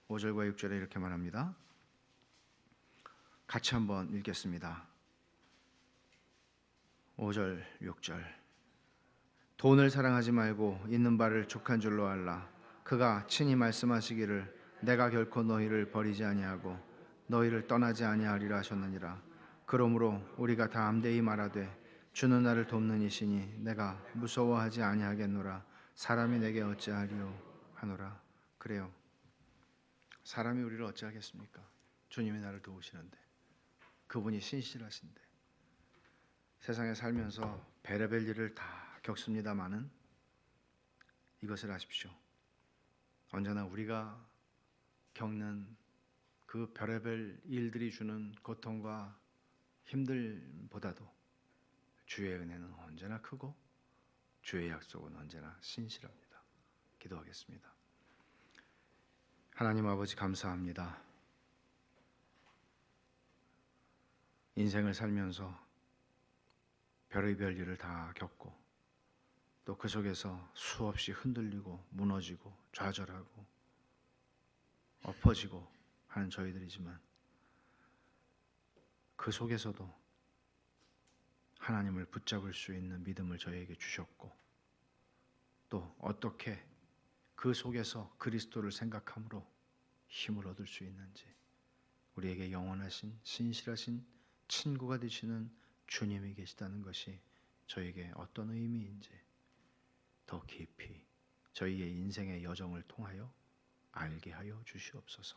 5절과 6절에 이렇게 말합니다. 같이 한번 읽겠습니다. 5절 6절. 돈을 사랑하지 말고 있는 바를 족한 줄로 알라. 그가 친히 말씀하시기를 내가 결코 너희를 버리지 아니하고 너희를 떠나지 아니하리라 하셨느니라. 그러므로 우리가 다 담대히 말하되 주는 나를 돕는 이시니 내가 무서워하지 아니하겠노라. 사람이 내게 어찌하리요 하노라. 그래요. 사람이 우리를 어찌하겠습니까? 주님이 나를 도우시는데, 그분이 신실하신데. 세상에 살면서 별의별 일을 다 겪습니다마는 이것을 아십시오. 언제나 우리가 겪는 그 별의별 일들이 주는 고통과 힘들보다도 주의 은혜는 언제나 크고 주의 약속은 언제나 신실합니다. 기도하겠습니다. 하나님 아버지 감사합니다. 인생을 살면서 별의별 일을 다 겪고 또 그 속에서 수없이 흔들리고 무너지고 좌절하고 엎어지고 하는 저희들이지만 그 속에서도 하나님을 붙잡을 수 있는 믿음을 저희에게 주셨고 또 어떻게 그 속에서 그리스도를 생각함으로 힘을 얻을 수 있는지 우리에게 영원하신 신실하신 친구가 되시는 주님이 계시다는 것이 저에게 어떤 의미인지 더 깊이 저희의 인생의 여정을 통하여 알게 하여 주시옵소서.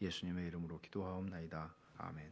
예수님의 이름으로 기도하옵나이다. 아멘.